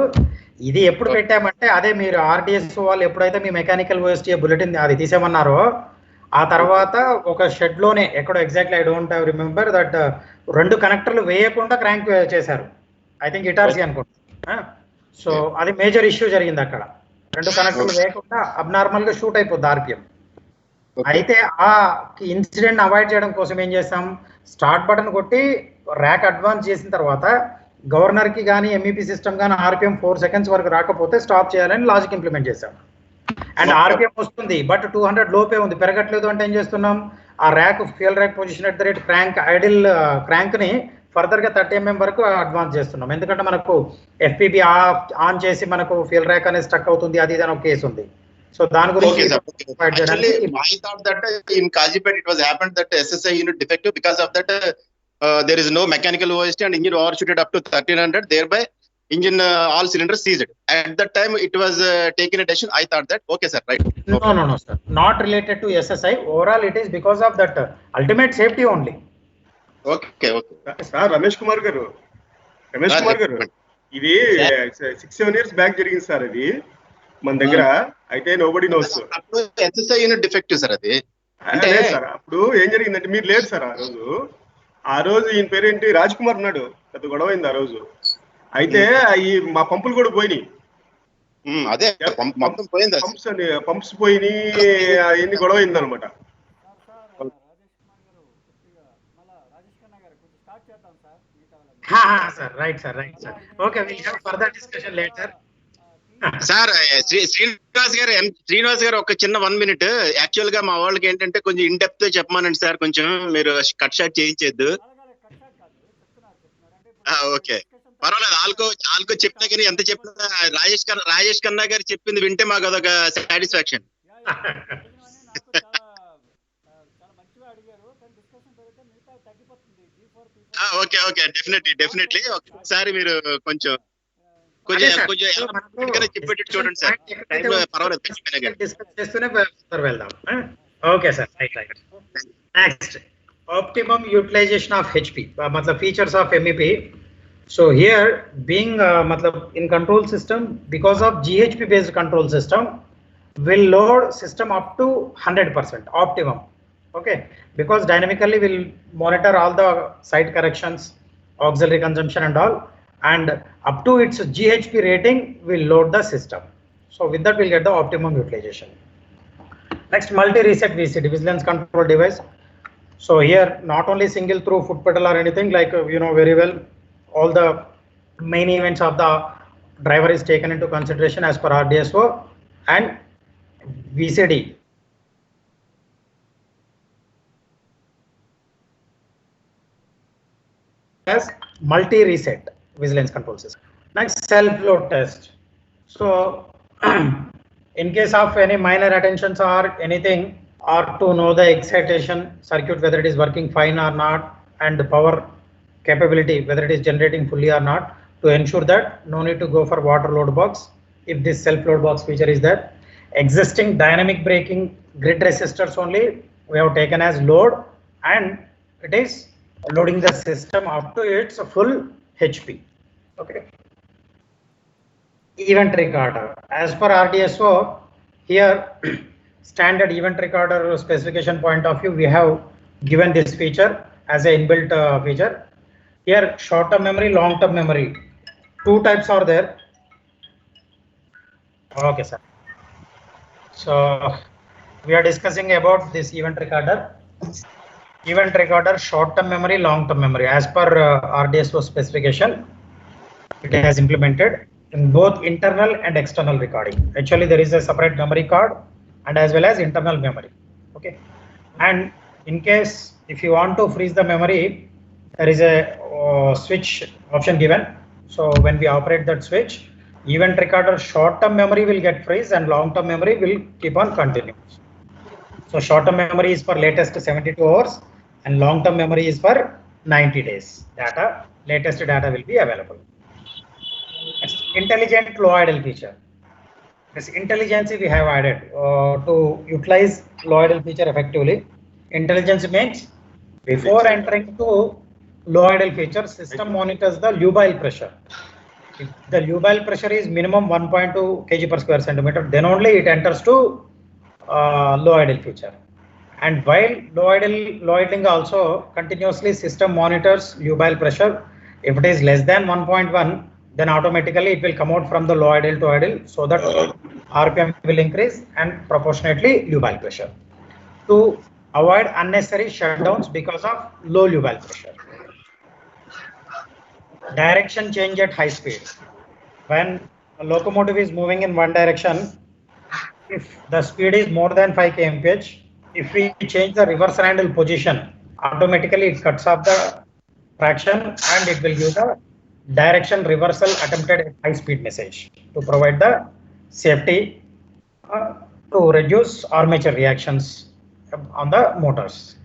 ఇది ఎప్పుడు పెట్టామంటే అదే మీరు RDS వాళ్ళు ఎప్పుడైతే మీ మెకానికల్ OST బులెటిన్ అది తీసేమన్నారో ఆ తర్వాత ఒక షెడ్ లోనే ఎక్కడో exactly I don't remember that 2 కనెక్టర్లు వేయకుండా క్రాంక్ చేశారు. ఐ థింక్ ఇటార్సీ అనుకుంటా. సో అది మేజర్ ఇష్యూ జరిగింది అక్కడ. 2 కనెక్టర్లు వేయకుండా అబ్నార్మల్ గా షూట్ అయిపోద్ది RPM. అయితే ఆ ఇన్సిడెంట్ అవాయిడ్ చేయడం కోసం ఏం చేస్తాం, స్టార్ట్ బటన్ కొట్టి ర్యాక్ అడ్వాన్స్ చేసిన తర్వాత గవర్నర్ కి కానీ MEP సిస్టమ్ కానీ RPM 4 seconds వరకు రాకపోతే స్టాప్ చేయాలని లాజిక్ ఇంప్లిమెంట్ చేసాం. అండ్ RPM వస్తుంది బట్ 200 లోపే ఉంది, పెరగట్లేదు అంటే ఏం చేస్తున్నాం, ఆ rack fuel rack position at the rate crank idle crank ని ఫర్దర్ గా 30 mm వరకు అడ్వాన్స్ చేస్తున్నాం. ఎందుకంటే మనకు FPB ఆన్ చేసి మనకు ఫ్యూయల్ ర్యాక్ అనేది స్టక్ అవుతుంది, అది ఇది అని ఒక కేసు ఉంది. సో దాని గురించి I thought that in Kazipet it was happened that SSI unit defective because of that there is no mechanical OST and engine overshooted up to 1300, thereby engine all cylinders seized. At that time it was taken a decision. I thought that okay sir, right? No sir, not related to SSI. Overall it is because of that ultimate safety only. Okay sir. Ramesh Kumar garu ఇది 6-7 years back జరిగింది sir. అది మన దగ్గర అయితే nobody knows. అప్పుడు SSI unit defective sir. అది అంటే sir అప్పుడు ఏం జరిగిందంటే మీరు లేరు సార్ ఆ రోజు ఈయన పేరేంటి రాజ్ కుమార్ ఉన్నాడు, పెద్ద గొడవ అయింది ఆ రోజు. అయితే ఈ మా పంపులు కూడా పోయినాయి. అదే మొత్తం పోయింది, పంప్స్ పోయినాయి, ఎన్ని గొడవ అయింది అనమాట. సార్ శ్రీనివాస్ గారు ఒక చిన్న 1 minute. యాక్చువల్ గా మా వాళ్ళకి ఏంటంటే కొంచెం ఇన్ డెప్త్ చెప్పమానండి సార్, కొంచెం మీరు కట్ షాట్ చేయించేద్దు. ఓకే పర్వాలేదు, ఆల్కో చెప్తా కానీ ఎంత చెప్పినా రాజేష్ ఖన్నా గారు చెప్పింది వింటే మాకు అదొక సాటిస్ఫాక్షన్. ఓకే డెఫినెట్లీ ఒకసారి మీరు కొంచెం చెప్పేటట్టు చూడండి sir. Okay sir, right. Next optimum utilization of HP, matlab features of MEP. So here being matlab in control system, because of GHP based control system will load system up to 100% optimum. Okay, because dynamically will monitor all the site corrections, auxiliary consumption and all, and up to its GHP rating will load the system. So with that we'll get the optimum utilization. Next, multi reset VCD, vigilance control device. So here not only single through foot pedal or anything, like you know very well, all the main events of the driver is taken into consideration as per RDSO, and VCD as multi reset vigilance control system. Next, self load test. So in case of any minor attentions or anything, or to know the excitation circuit whether it is working fine or not, and power capability whether it is generating fully or not, to ensure that no need to go for water load box if this self load box feature is there. Existing dynamic braking grid resistors only we have taken as load, and it is loading the system up to its full HP. Okay. Event recorder, as per RDSO here standard event recorder specification point of view, we have given this feature as a inbuilt feature. Here short term memory, long term memory, 2 types are there. Okay sir, so we are discussing about this event recorder. Event recorder, short term memory, long term memory, as per RDSO specification it has implemented. in both internal and external recording. Actually, there is a separate memory card and as well as internal memory. Okay, and in case if you want to freeze the memory, there is a switch option given. So when we operate that switch, event recorder short-term memory will get freeze and long-term memory will keep on continuing. So short-term memory is for latest 72 hours and long-term memory is for 90 days data. Latest data will be available. Next, intelligent low idle feature. This intelligence we have added to utilize low idle feature effectively. Intelligence means before entering to low idle feature, system monitors the lubile pressure. If the lubile pressure is minimum 1.2 kg per square centimeter, then only it enters to low idle feature. And while low idling also continuously system monitors lubile pressure. If it is less than 1.1, then automatically it will come out from the low idle to idle, so that RPM will increase and proportionately lubile pressure, to avoid unnecessary shutdowns because of low lubile pressure. Direction change at high speed. When a locomotive is moving in one direction, if the speed is more than 5 kmph, if we change the reverse handle position, automatically it cuts off the traction and it will give the direction reversal attempted at high speed message to provide the safety to reduce armature reactions on the motors.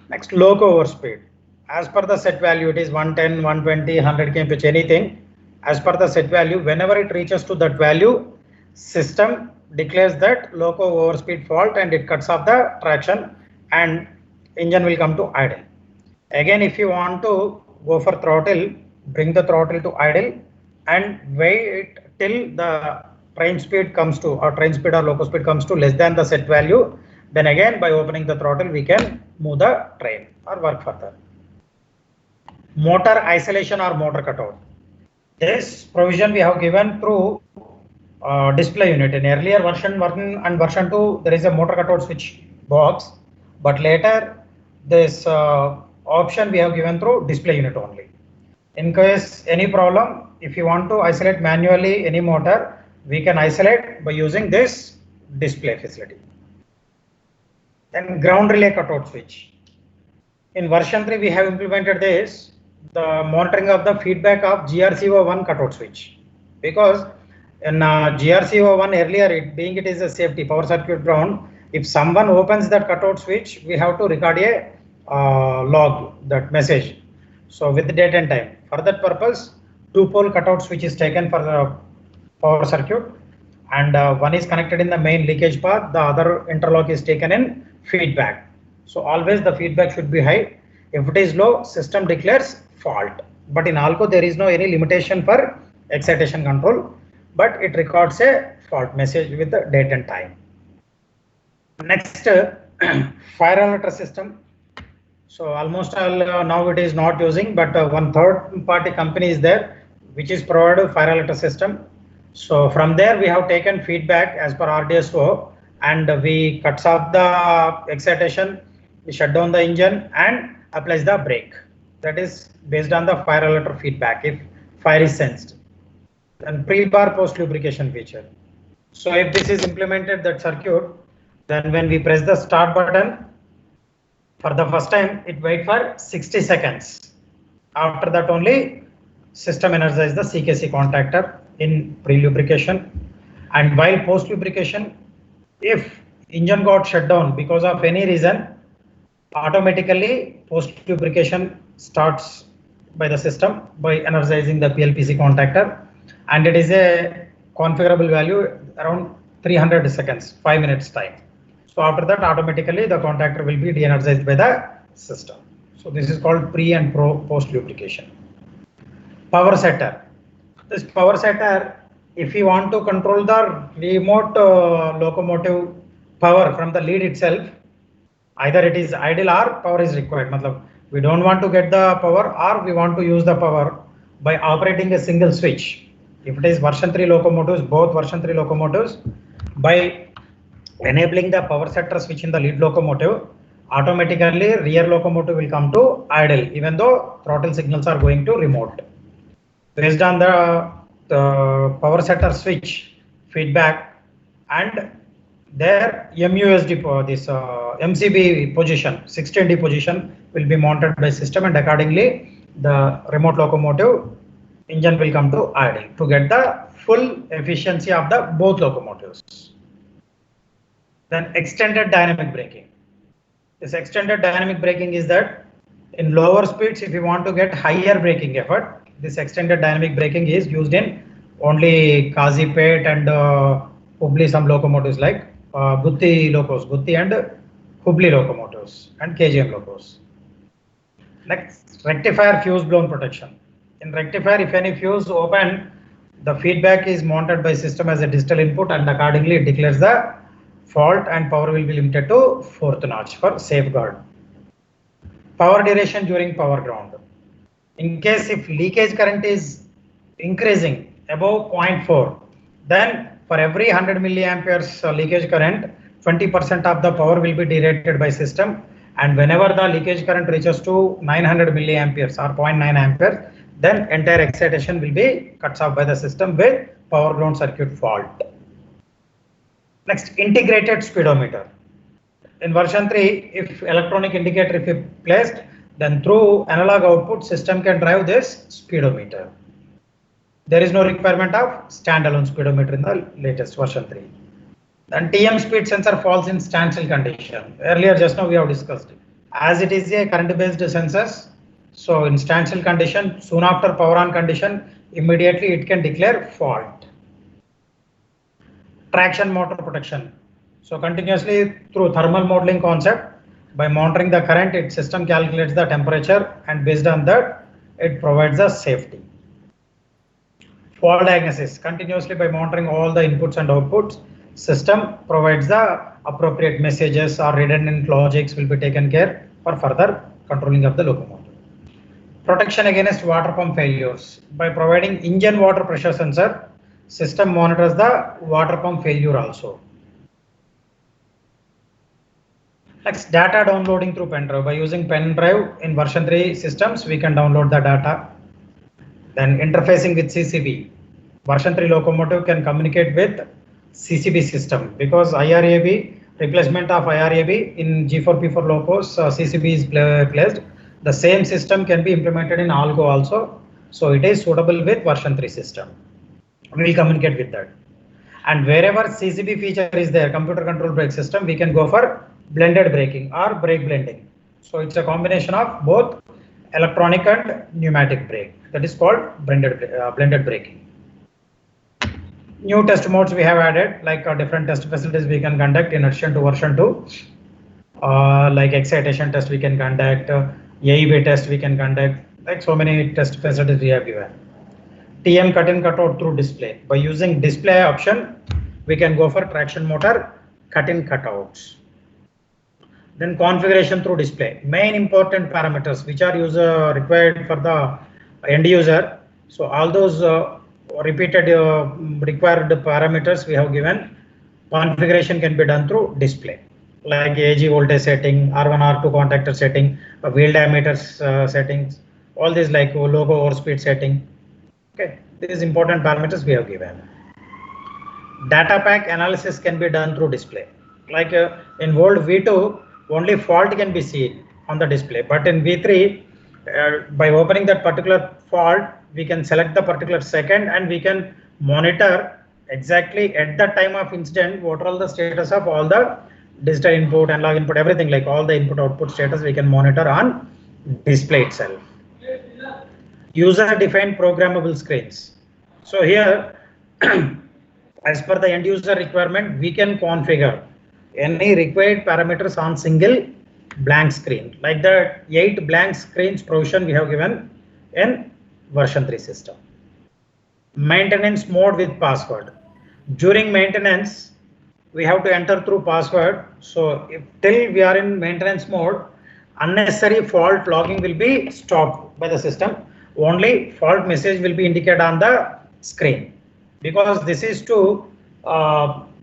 Next, loco overspeed. As per the set value, it is 110, 120, 100 kmph, anything. As per the set value, whenever it reaches to that value, system declares that loco overspeed fault and it cuts off the traction and engine will come to idle. Again, if you want to go for throttle, bring the throttle to idle and wait till the train speed comes to, or train speed or loco speed comes to less than the set value. Then again, by opening the throttle, we can move the train or work further. Motor isolation or motor cutout. This provision we have given through display unit. In earlier version 1 and version 2, there is a motor cutout switch box, but later this option we have given through display unit only. In case any problem, if you want to isolate manually any motor, we can isolate by using this display facility. Then ground relay cutout switch. In version 3, we have implemented this, the monitoring of the feedback of GRCO1 cutout switch, because in GRCO1 earlier, it is a safety power circuit ground. If someone opens that cutout switch, we have to record a log, that message. So with the date and time. For that purpose, 2-pole cutout switch is taken for the power circuit, and one is connected in the main leakage path, the other interlock is taken in feedback. So always the feedback should be high. If it is low, system declares fault. But in ALCO, there is no any limitation for excitation control, but it records a fault message with the date and time. Next, fire alert system. So almost all now it is not using, but one third party company is there which is provided fire alert system. So from there we have taken feedback as per RDSO and we cuts off the excitation, we shut down the engine and applies the brake. That is based on the fire alert feedback if fire is sensed. And pre-bar post lubrication feature. So if this is implemented, that circuit, then when we press the start button, for the first time, it waits for 60 seconds. After that only, system energizes the CKC contactor in pre-lubrication. And while post-lubrication, if engine got shut down because of any reason, automatically post-lubrication starts by the system by energizing the PLPC contactor. And it is a configurable value around 300 seconds, 5 minutes time. So after that, automatically the contactor will be de-energized by the system. So this is called pre and post lubrication. Power setter. This power setter, if you want to control the remote locomotive power from the lead itself, either it is idle or power is required. We don't want to get the power or we want to use the power by operating a single switch. If it is version 3 locomotives, both version 3 locomotives, by enabling the power setter switch in the lead locomotive, automatically rear locomotive will come to idle even though throttle signals are going to remote. Based on the the power setter switch feedback and their MUSD this MCB position 16D position will be mounted by system, and accordingly the remote locomotive engine will come to idle to get the full efficiency of the both locomotives. Then extended dynamic braking. This extended dynamic braking is that in lower speeds, if you want to get higher braking effort, this extended dynamic braking is used in only Kazipet and Hubli, some locomotives like Gutti Locos, Gutti and Hubli locomotives and KGM locos. Next, rectifier fuse blown protection. In rectifier, if any fuse open, the feedback is mounted by system as a digital input, and accordingly it declares the fault and power will be limited to 4th notch for safeguard. Power duration during power ground. In case if leakage current is increasing above 0.4, then for every 100 milliamperes leakage current, 20% of the power will be derated by system, and whenever the leakage current reaches to 900 milliamperes or 0.9 amperes, then entire excitation will be cut off by the system with power ground circuit fault. Next, integrated speedometer. In version 3, if electronic indicator if placed, then through analog output system can drive this speedometer. There is no requirement of standalone speedometer in the latest version 3. Then TM speed sensor falls in standstill condition. Earlier just now we have discussed it. As it is a current based sensors, so in standstill condition, soon after power on condition, immediately it can declare fault. Traction motor protection. So continuously through thermal modeling concept, by monitoring the current, its system calculates the temperature, and based on that, it provides the safety. Fault diagnosis. Continuously by monitoring all the inputs and outputs, system provides the appropriate messages or redundant logics will be taken care for further controlling of the locomotive. Protection against water pump failures. By providing engine water pressure sensor, system monitors the water pump failure also. Next, data downloading through pen drive. By using pen drive in version 3 systems, we can download the data. Then interfacing with CCB. Version 3 locomotive can communicate with CCB system because IRAB, replacement of IRAB in G4P4 locos, CCB is placed. The same system can be implemented in ALGO also. So it is suitable with version 3 system. We will communicate with that. And wherever CCB feature is there, computer control brake system, we can go for blended braking or brake blending. So it's a combination of both electronic and pneumatic brake. That is called blended braking. New test modes we have added, like different test facilities we can conduct in addition to version 2. Like excitation test we can conduct, AEB test we can conduct, like so many test facilities we have given. TM cut-in cut-out through display. By using display option, we can go for traction motor cut-in cutouts. Then configuration through display. Main important parameters which are required for the end user. So all those repeated required parameters we have given. Configuration can be done through display, like AG voltage setting, R1, R2 contactor setting, wheel diameters settings, all these like logo or speed setting. Okay, these important parameters we have given. Data pack analysis can be done through display. Like in old V2, only fault can be seen on the display, but in V3, by opening that particular fault, we can select the particular second and we can monitor exactly at the time of incident what are all the status of all the digital input, analog input, everything, like all the input output status we can monitor on display itself. User defined programmable screens. So here as per the end user requirement, we can configure any required parameters on single blank screen, like the 8 blank screens provision we have given in version 3 system. Maintenance mode with password. During maintenance, we have to enter through password. So if till we are in maintenance mode, unnecessary fault logging will be stopped by the system. Only fault message will be indicated on the screen, because this is to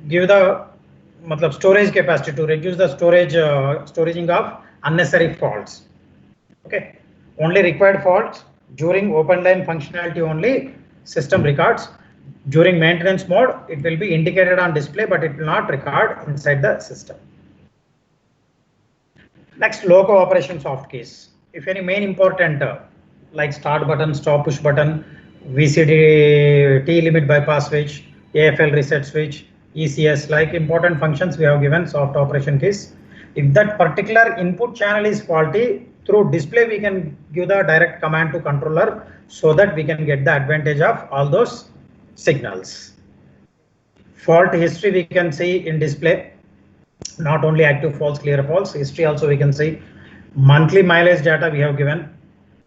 give the storage capacity, to reduce the storaging of unnecessary faults. Okay, only required faults during open line functionality only system records. During maintenance mode, it will be indicated on display, but it will not record inside the system. Next, loco operation soft keys. If any main important like start button, stop push button, VCD T limit bypass switch, AFL reset switch, ECS, like important functions we have given soft operation keys. If that particular input channel is faulty, through display we can give the direct command to controller so that we can get the advantage of all those signals. Fault history we can see in display, not only active faults, clear faults, history also we can see. Monthly mileage data we have given.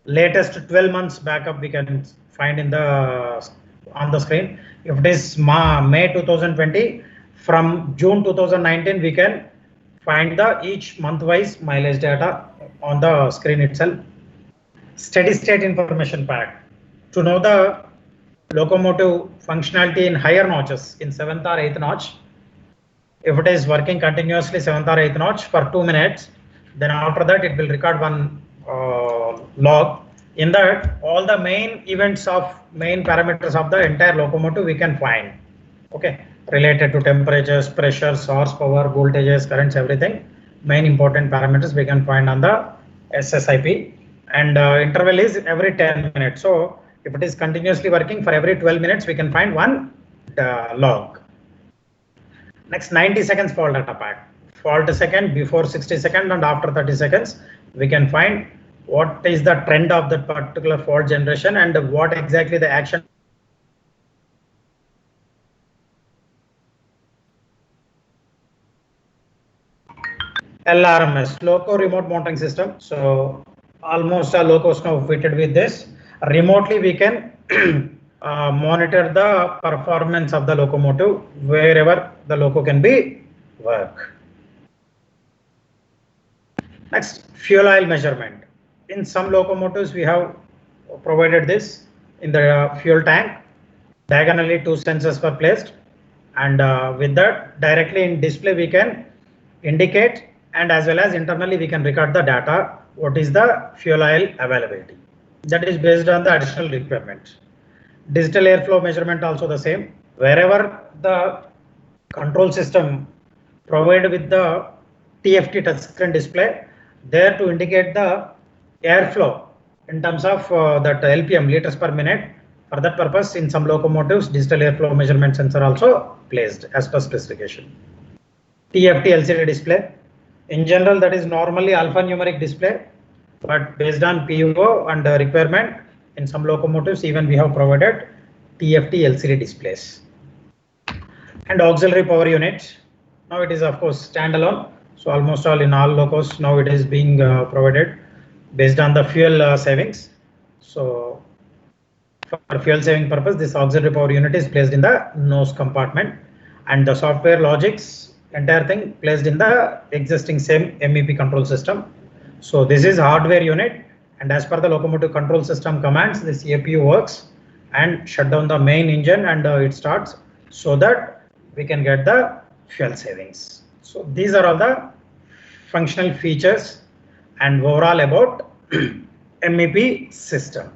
Latest 12 months backup we can find in the on the screen. If it is May 2020, from June 2019 we can find the each month wise mileage data on the screen itself. Steady state information pack to know the locomotive functionality in higher notches, in 7th or 8th notch. If it is working continuously 7th or 8th notch for 2 minutes, then after that it will record one log. In that, all the main events of main parameters of the entire locomotive we can find. Okay, related to temperatures, pressures, horsepower, voltages, currents, everything. Main important parameters we can find on the SSIP, and interval is every 10 minutes. So if it is continuously working for every 12 minutes, we can find one log. Next, 90 seconds fault data pack. Fault second, before 60 seconds and after 30 seconds, we can find what is the trend of that particular fault generation and what exactly the action. LRMS, loco remote monitoring system. So almost all locos now fitted with this. Remotely we can monitor the performance of the locomotive wherever the loco can be work. Next, fuel oil measurement. In some locomotives we have provided this in the fuel tank. Diagonally 2 sensors were placed, and with that directly in display we can indicate, and as well as internally we can record the data what is the fuel oil availability. That is based on the additional requirement. Digital airflow measurement also the same. Wherever the control system provided with the TFT touchscreen display, there to indicate the airflow in terms of that LPM, liters per minute. For that purpose, in some locomotives, digital airflow measurement sensor also placed as per specification. TFT LCD display. In general, that is normally alphanumeric display, but based on PUO and requirement, in some locomotives even we have provided TFT LCD displays. And auxiliary power unit. Now it is of course standalone. So almost all in all locos now it is being provided based on the fuel savings. So for fuel saving purpose, this auxiliary power unit is placed in the nose compartment, and the software logics, entire thing placed in the existing same MEP control system. So this is hardware unit, and as per the locomotive control system commands, this APU works and shut down the main engine, and it starts so that we can get the fuel savings. So these are all the functional features and overall about MEP system.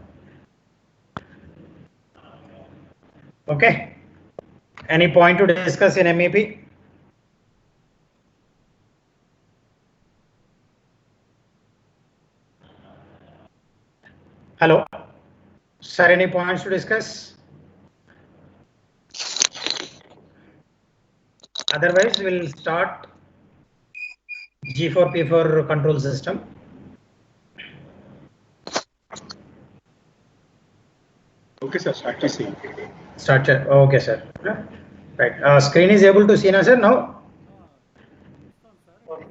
Okay, any point to discuss in MEP? Hello, sir, any points to discuss? Otherwise, we'll start G4 P4 control system. Okay, sir. Start to see. Start. Okay, sir. Right. Screen is able to see now, sir. Now.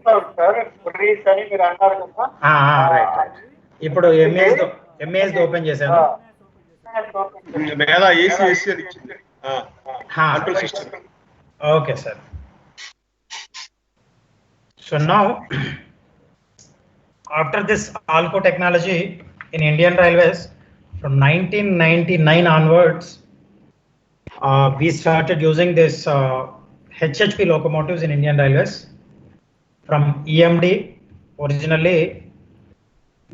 Right. ఇప్పుడు MAS open చేశాను. Medha AC అని ఇచ్చింది. Control system. Okay, sir. So now, after this ALCO technology in Indian Railways, from 1999 onwards, we started using this HHP locomotives in Indian Railways. From EMD, originally,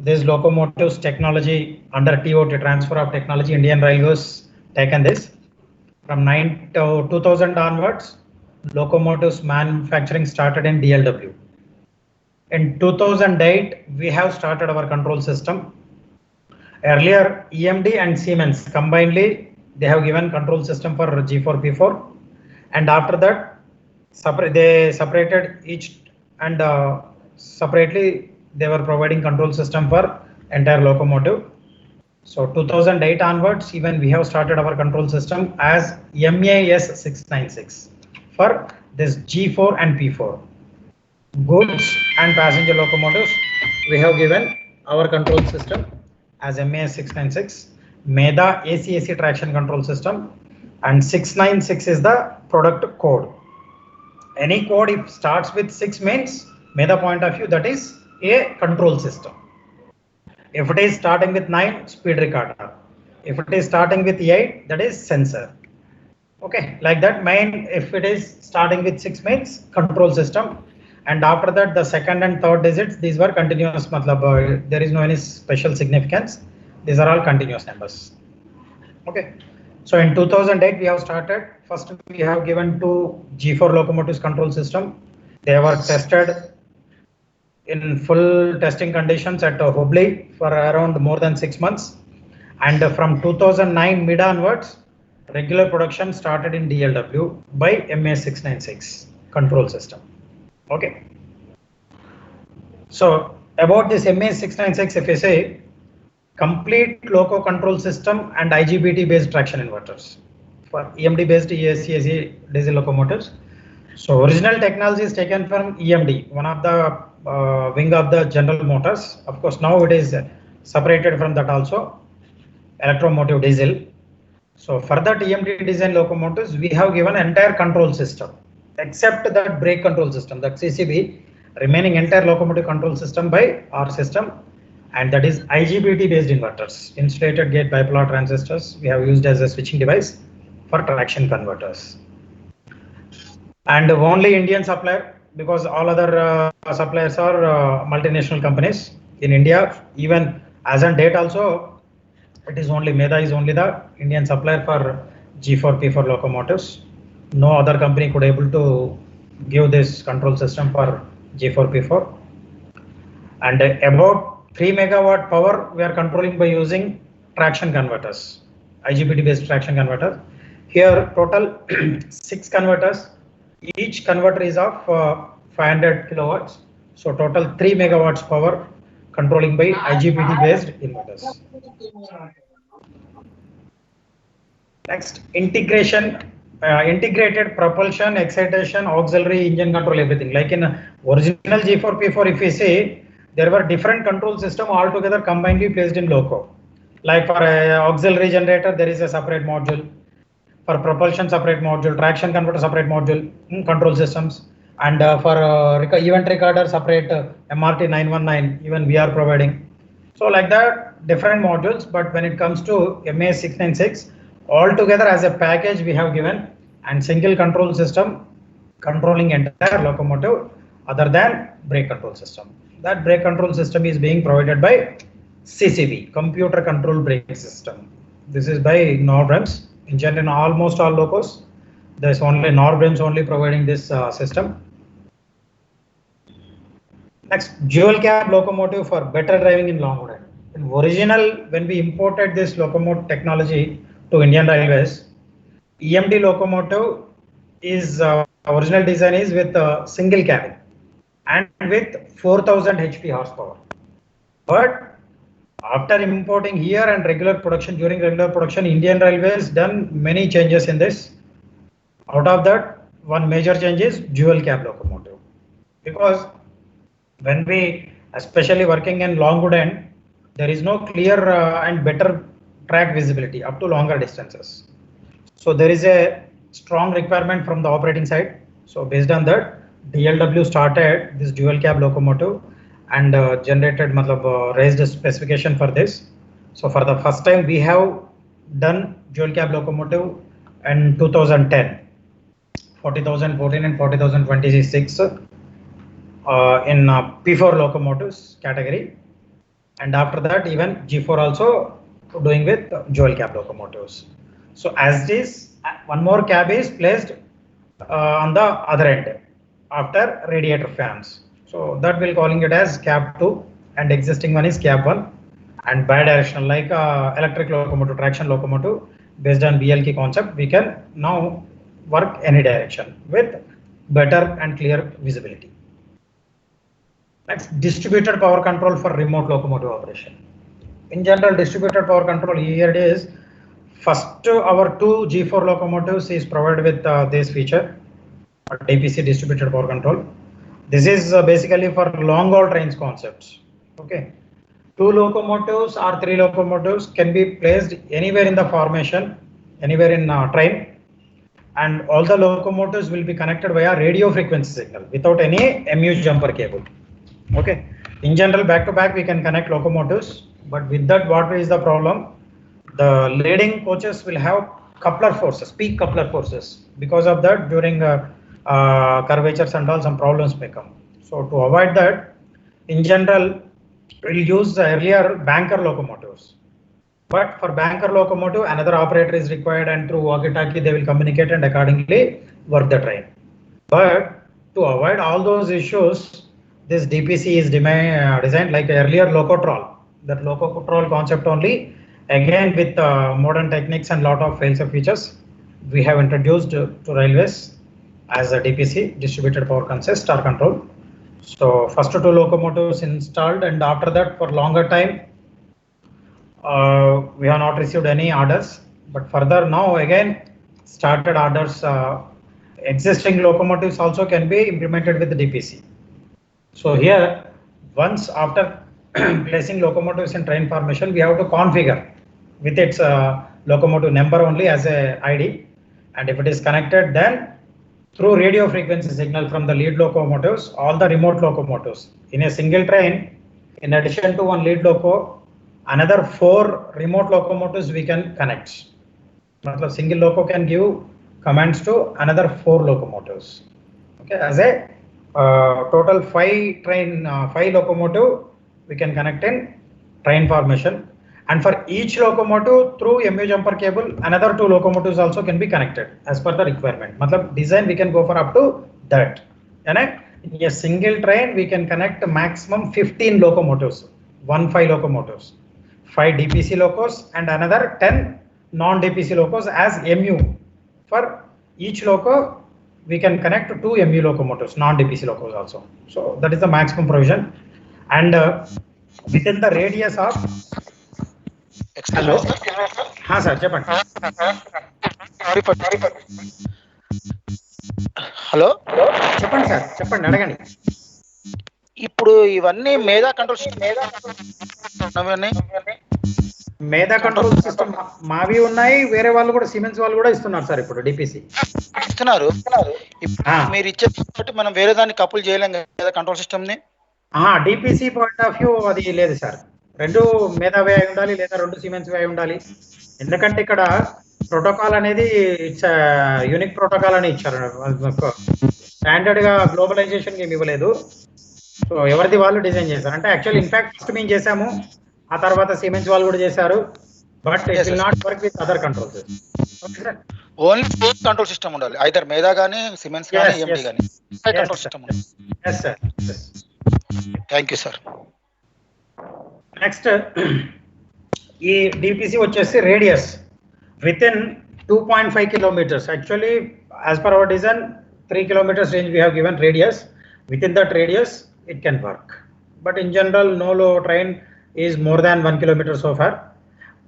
this locomotives technology under TOT, transfer of technology, Indian Railways taken this. From 2000 onwards, locomotives manufacturing started in DLW. In 2008, we have started our control system. Earlier, EMD and Siemens combinedly, they have given control system for G4, P4. And after that, they separated each and separately, they were providing control system for entire locomotive. So 2008 onwards, even we have started our control system as MES 696 for this G4 and P4. Goods and passenger locomotives, we have given our control system as MES 696, Medha AC traction control system, and 696 is the product code. Any code if starts with 6 means, Medha point of view, that is a control system. If it is starting with 9, speed recorder. If it is starting with 8, that is sensor. Okay, like that. Main, if it is starting with 6 means control system. And after that, the second and third digits, these were continuous. There is no any special significance. These are all continuous numbers. Okay. So in 2008, we have started. First, we have given 2 G4 locomotives control system. They were tested in full testing conditions at Hubli for around more than 6 months. And from 2009 mid onwards, regular production started in DLW by MES 696 control system. Okay. So about this MES 696, if you say complete loco control system and IGBT based traction inverters for EMD based AC diesel locomotives. So original technology is taken from EMD, one of the wing of the General Motors. Of course, now it is separated from that also, electromotive diesel. So for that EMD design locomotives, we have given entire control system, except that brake control system, that CCB, remaining entire locomotive control system by our system, and that is IGBT based inverters, insulated gate bipolar transistors we have used as a switching device for traction converters. And only Indian supplier, because all other suppliers are multinational companies in India. Even as on date also, it is only Medha is only the Indian supplier for G4, P4 locomotives. No other company could able to give this control system for G4, P4. And about 3 megawatt power we are controlling by using traction converters, IGBT based traction converters. Here total 6 converters. Each converter is of 500 kilowatts. So total 3 megawatts power controlling by IGBT based inverters. Next, integration. Integrated propulsion, excitation, auxiliary, engine control, everything. Like in original G4, P4, if we say, there were different control system altogether combinedly placed in loco. Like for auxiliary generator, there is a separate module. For propulsion, separate module. Traction converter, separate module. Control systems. And for event recorder, separate MRT 919, even we are providing. So like that, different modules. But when it comes to MES 696, all together as a package we have given, and single control system controlling entire locomotive other than brake control system. That brake control system is being provided by CCB, computer control brake system. This is by Norbrams. In general, almost all locos, there's only Norbrams only providing this system. Next, dual cab locomotive for better driving in long run. In original, when we imported this locomotive technology to Indian Railways, EMD locomotive is original design is with single cabin and with 4000 HP horsepower. But after importing here and regular production, during regular production, Indian Railways done many changes in this. Out of that, one major change is dual cab locomotive, because when we especially working in Longwood end, there is no clear and better track visibility up to longer distances. So there is a strong requirement from the operating side. So based on that, DLW started this dual cab locomotive and generated raised a specification for this. So for the first time we have done dual cab locomotive in 2010, 40,014 and 40,026 in P4 locomotives category, and after that even G4 also doing with dual cab locomotives. So as this, one more cab is placed on the other end after radiator fans. So that we'll calling it as cab 2, and existing one is cab 1, and bidirectional like electric locomotive, traction locomotive based on BLK concept, we can now work any direction with better and clear visibility. Next, distributed power control for remote locomotive operation. In general, distributed power control here it is. First, our two G4 locomotives is provided with this feature, DPC, distributed power control. This is basically for long haul trains concepts. Okay, 2 locomotives or 3 locomotives can be placed anywhere in the formation, anywhere in train, and all the locomotives will be connected via radio frequency signal without any MU jumper cable. Okay, in general, back to back we can connect locomotives, but with that, what is the problem? The leading coaches will have coupler forces, peak coupler forces. Because of that, during curvatures and all, some problems may come. So to avoid that, in general, we'll use the earlier banker locomotives. But for banker locomotive, another operator is required, and through walkie-talkie they will communicate and accordingly work the train. But to avoid all those issues, this DPC is designed like earlier Locotrol. That Locotrol concept only, again with modern techniques and lot of fail-safe features, we have introduced to railways as a DPC, distributed power star control. So first 2 locomotives installed, and after that for longer time we have not received any orders, but further now again started orders. Existing locomotives also can be implemented with the DPC. So here, once after placing locomotives in train formation, we have to configure with its locomotive number only as a ID, and if it is connected, then through radio frequency signal from the lead locomotives, all the remote locomotives in a single train, in addition to one lead loco, another 4 remote locomotives we can connect. A single loco can give commands to another 4 locomotives. Okay, as a total 5 locomotive we can connect in train formation, and for each locomotive through MU jumper cable, another 2 locomotives also can be connected as per the requirement. Matlab design we can go for up to that. And in a single train we can connect maximum 15 locomotives, 15 locomotives, 5 DPC locos and another 10 non-DPC locos as MU. For each loco we can connect to 2 MU locomotives, non-DPC locos also. So that is the maximum provision, and within the radius of. Hello. Ha sir, చెప్పండి. Hello చెప్పండి sir, చెప్పండి, అడగండి. ఇప్పుడు ఇవన్నీ మేధా control system, మేధా control system మావి ఉన్నాయి, వేరే వాళ్ళు కూడా సిమెన్స్ వాళ్ళు కూడా ఇస్తున్నారు సార్ ఇప్పుడు డిపిసి ఇస్తున్నారు. మీరు ఇచ్చే మనం వేరే దాన్ని కపుల్ చేయలేం కదా కంట్రోల్ సిస్టమ్ ని. డిపిసి పాయింట్ ఆఫ్ వ్యూ అది లేదు సార్, 2 మేధావి అయి ఉండాలి లేదా 2 సిమెన్స్ అయి ఉండాలి. ఎందుకంటే ఇక్కడ ప్రోటోకాల్ అనేది ఇట్స్ యూనిక్ ప్రోటోకాల్ అని ఇచ్చారు, స్టాండర్డ్ గా గ్లోబలైజేషన్ ఏమి ఇవ్వలేదు. సో ఎవరిది వాళ్ళు డిజైన్ చేశారు. అంటే యాక్చువల్ ఇన్ఫాక్ట్ ఫస్ట్ మేము చేసాము, ఆ తర్వాత సిమెన్స్ వాళ్ళు కూడా చేశారు, but it will not work with other controls. Only control system ఉండాలి, ఐదర్ మేధా గానీ సిమెన్స్ గానీ ఎండి గానీ కంట్రోల్ సిస్టమ్ ఉండాలి. yes sir, yes. Thank you sir. Next ఈ డిపిసి వచ్చేసి radius with in 2.5 kilometers. Actually as per our design 3 kilometers range we have given radius. Within that radius it can work, but in general no train is more than 1 kilometer so far,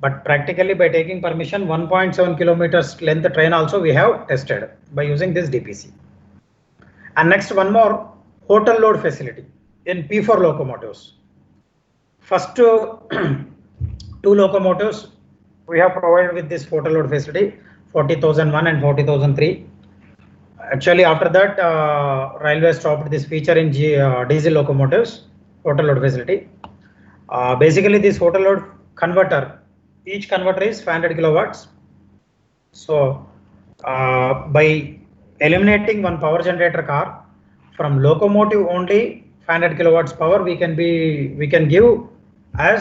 but practically by taking permission 1.7 kilometers length train also we have tested by using this DPC. And next, one more hotel load facility in P4 locomotives. First 2 locomotives we have provided with this hotel load facility, 40,001 and 40,003. Actually after that railway stopped this feature in diesel locomotives, hotel load facility. Basically this hotel load converter, each converter is 500 kilowatts. So by eliminating one power generator car from locomotive only, 500 kilowatts power we can give as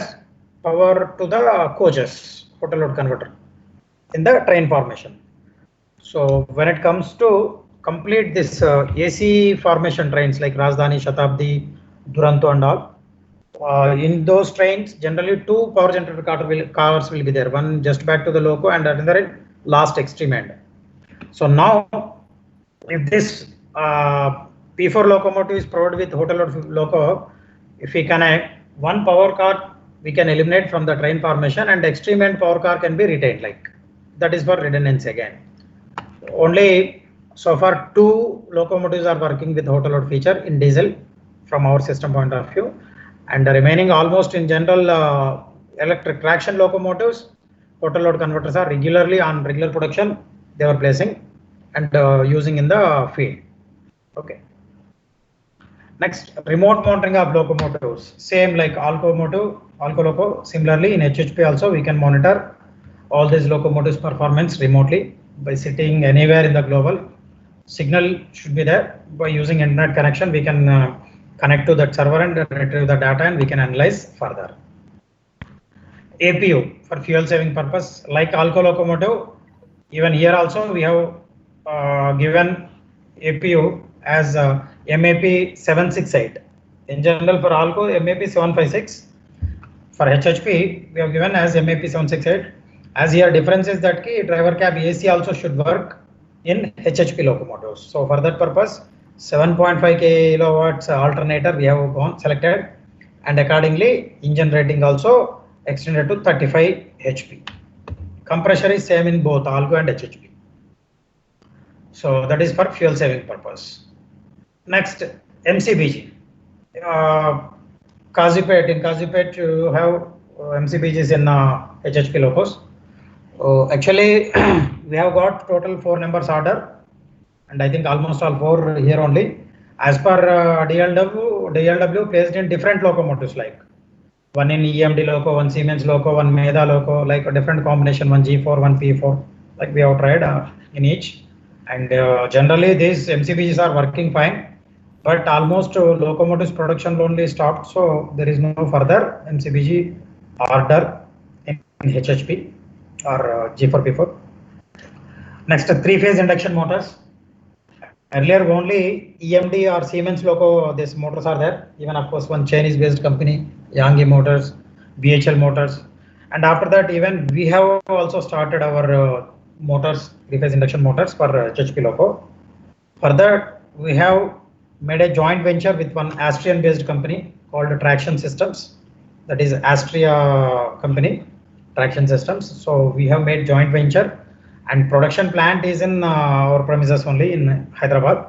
power to the coaches, hotel load converter. in the train formation. So when it comes to complete this AC formation trains like Rajdhani, Shatabdi, Duranto and all, in those trains generally two power generator cars will be there, one just back to the loco and another in last extreme end. So now if this P4 locomotive is provided with hotel loco, if we connect one power car, we can eliminate from the train formation and extreme end power car can be retained, like that is for redundancy again. Only so far two locomotives are working with hotel load feature in diesel from our system point of view, and the remaining almost in general electric traction locomotives, hotel load converters are regularly on regular production they were placing and using in the field. Okay. Next, remote monitoring of locomotives. Same like Alco Loco. Similarly, in HHP also we can monitor all these locomotives performance remotely by sitting anywhere in the global. Signal should be there. By using internet connection, we can connect to that server and retrieve the data, and we can analyze further. APU for fuel saving purpose, like Alco locomotive. Even here also we have given APU as MEP 768. In general for Alco MEP 756. For HHP we have given as MEP 768. As here difference is that driver cab AC also should work in HHP locomotives. So for that purpose 7.5 kilowatts alternator we have selected, and accordingly engine rating also extended to 35 HP. Compressor is same in both Alco and HHP. So that is for fuel saving purpose. Next, MCBG. Kazipet, in Kazipet you have MCBGs in HHP locos. Actually we have got total 4 numbers order, and I think almost all 4 here only. As per DLW placed in different locomotives, like one in EMD loco, one Siemens loco, one Medha loco, like a different combination, one G4, one P4, like we have tried in each. And generally these MCBGs are working fine, but almost locomotives production only stopped, so there is no further MCBG order in HHP or G4 P4. Next, 3-phase induction motors. Earlier only EMD or Siemens loco these motors are there. Even of course one Chinese based company, Yangi Motors, BHL Motors, and after that even we have also started our motors, 3-phase induction motors for HHP loco. Further, we have made a joint venture with one Austrian based company called Traction Systems, that is Austria company, Traction Systems. So we have made joint venture, and production plant is in our premises only in Hyderabad.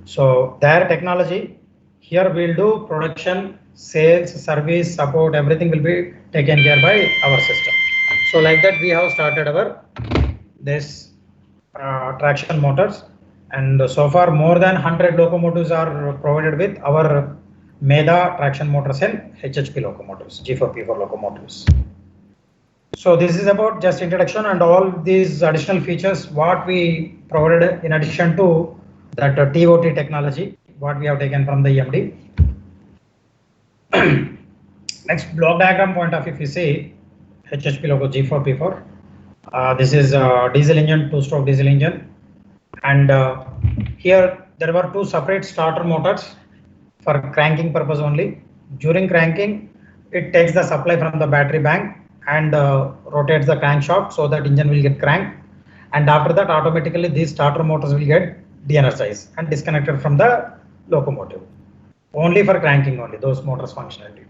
So their technology, here we'll do production, sales, service, support, everything will be taken care by our system. So like that we have started our this traction motors, and so far more than 100 locomotives are provided with our Medha traction motors and HHP locomotives, G4 P4 locomotives. So this is about just introduction and all these additional features what we provided in addition to that TOT technology what we have taken from the EMD. Next, block diagram point of view, if you see HHP loco G4 P4, this is diesel engine, 2-stroke diesel engine, and here there were 2 separate starter motors for cranking purpose only. During cranking, it takes the supply from the battery bank and rotates the crankshaft so that engine will get cranked, and after that automatically these starter motors will get de-energized and disconnected from the locomotive. Only for cranking only those motors functionality.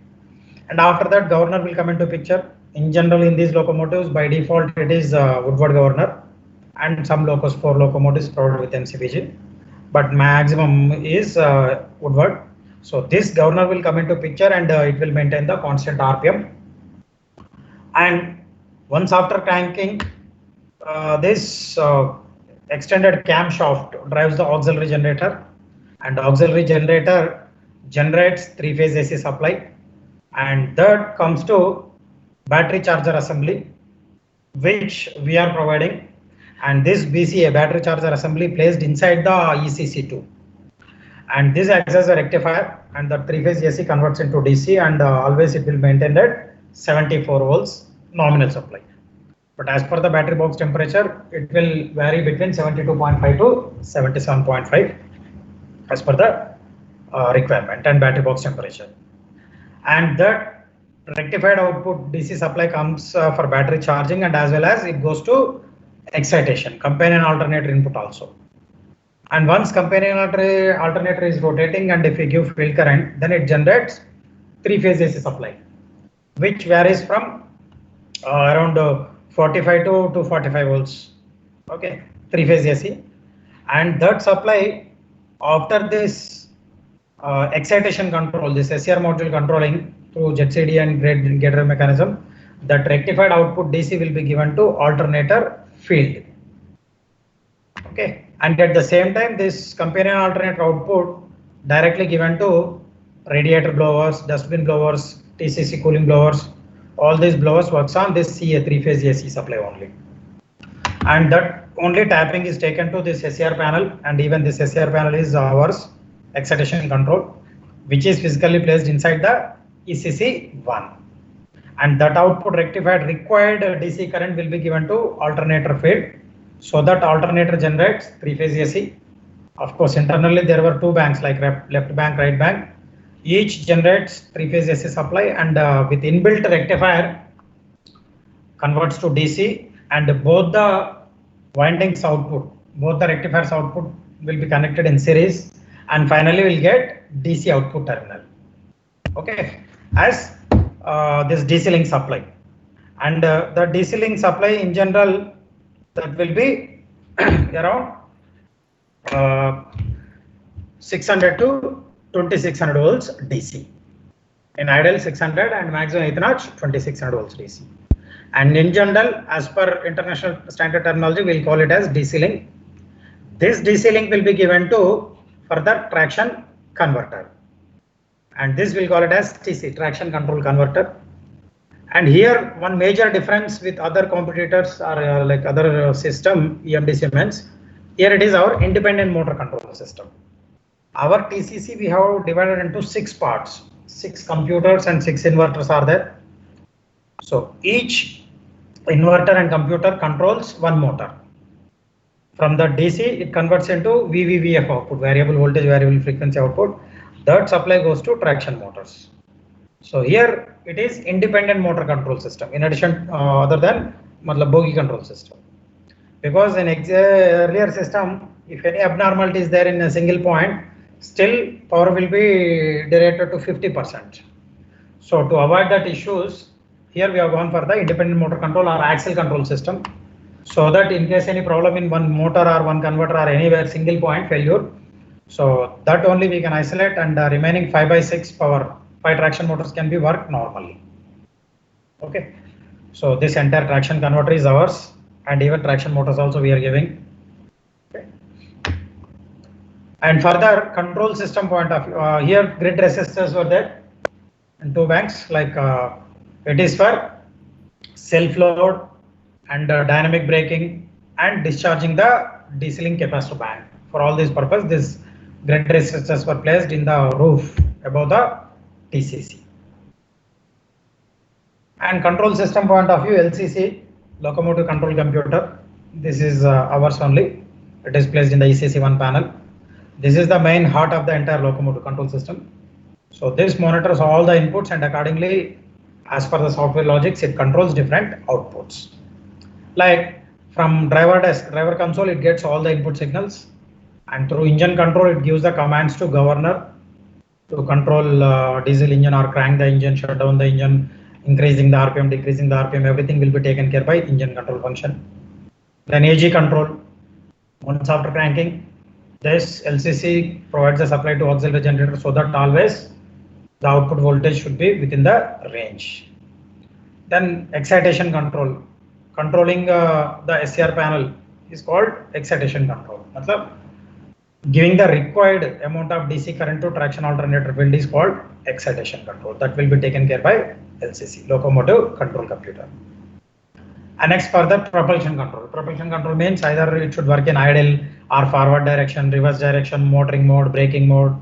And after that governor will come into picture. In general in these locomotives by default it is Woodward governor, and some locos 4 locomotives provided with MCBG, but maximum is Woodward. So this governor will come into picture, and it will maintain the constant RPM. And once after cranking, this extended camshaft drives the auxiliary generator, and auxiliary generator generates 3-phase AC supply, and that comes to battery charger assembly which we are providing, and this BCA battery charger assembly placed inside the ECC2, and this acts as a rectifier, and the 3-phase AC converts into DC, and always it will maintain that 74 volts nominal supply. But as per the battery box temperature, it will vary between 72.5 to 77.5 as per the requirement and battery box temperature. And that rectified output DC supply comes for battery charging, and as well as it goes to excitation, companion alternator input also. And once companion alternator is rotating, and if we give field current, then it generates 3-phase AC supply, which varies from around 45 to 245 volts. Okay, 3-phase AC. And that supply, after this excitation control, this SCR module controlling through ZCD and gate drive mechanism, that rectified output DC will be given to alternator field. Okay, and at the same time, this companion alternator output directly given to radiator blowers, dustbin blowers, TCC cooling blowers. All these blowers works on this CA 3-phase AC supply only. And that only tapping is taken to this SCR panel, and even this SCR panel is ours excitation control, which is physically placed inside the ECC1. And that output rectified required DC current will be given to alternator field, so that alternator generates 3-phase AC. Of course, internally there were 2 banks like left bank, right bank. Each generates 3-phase AC supply, and with inbuilt rectifier converts to DC, and both the windings output, both the rectifiers output will be connected in series, and finally we'll get DC output terminal. Okay, as this DC link supply. And the DC link supply in general, that will be around 600 to 2600 volts DC. In ideal 600 and maximum 8 notch 2600 volts DC. And in general, as per international standard terminology, we'll call it as DC link. This DC link will be given to further traction converter. And this we'll call it as TC, traction control converter. And here one major difference with other competitors or like other system EMD Siemens, here it is our independent motor control system. Our TCC we have divided into 6 parts, 6 computers and 6 inverters are there. So each inverter and computer controls one motor. From the DC it converts into VVVF output, variable voltage, variable frequency output. That supply goes to traction motors. So here it is independent motor control system in addition other than bogie control system. Because in earlier system, if any abnormality is there in a single point, still power will be directed to 50%. So to avoid that issues, here we have gone for the independent motor control or axle control system, so that in case any problem in one motor or one converter or anywhere single point failure, so that only we can isolate, and the remaining 5/6 power 5 traction motors can be worked normally. Okay, so this entire traction converter is ours, and even traction motors also we are giving. Okay. And further control system point of view, here grid resistors were there in 2 banks, like it is for self load and dynamic braking and discharging the DC link capacitor bank. For all this purpose, this grid resistors were placed in the roof above the TCC. And control system point of view, LCC, locomotive control computer, this is ours only. It is placed in the ECC1 panel. This is the main heart of the entire locomotive control system. So this monitors all the inputs, and accordingly, as per the software logics, it controls different outputs. Like from driver desk, driver console, it gets all the input signals, and through engine control, it gives the commands to governor to control diesel engine or crank the engine, shut down the engine, increasing the RPM, decreasing the RPM, everything will be taken care by engine control function. Then AG control, once after cranking, this LCC provides the supply to auxiliary generator, so that always the output voltage should be within the range. Then excitation control, controlling the SCR panel is called excitation control. Giving the required amount of DC current to traction alternator field is called excitation control. That will be taken care by LCC, locomotive control computer. And next, further propulsion control. Propulsion control means either it should work in idle or forward direction, reverse direction, motoring mode, braking mode,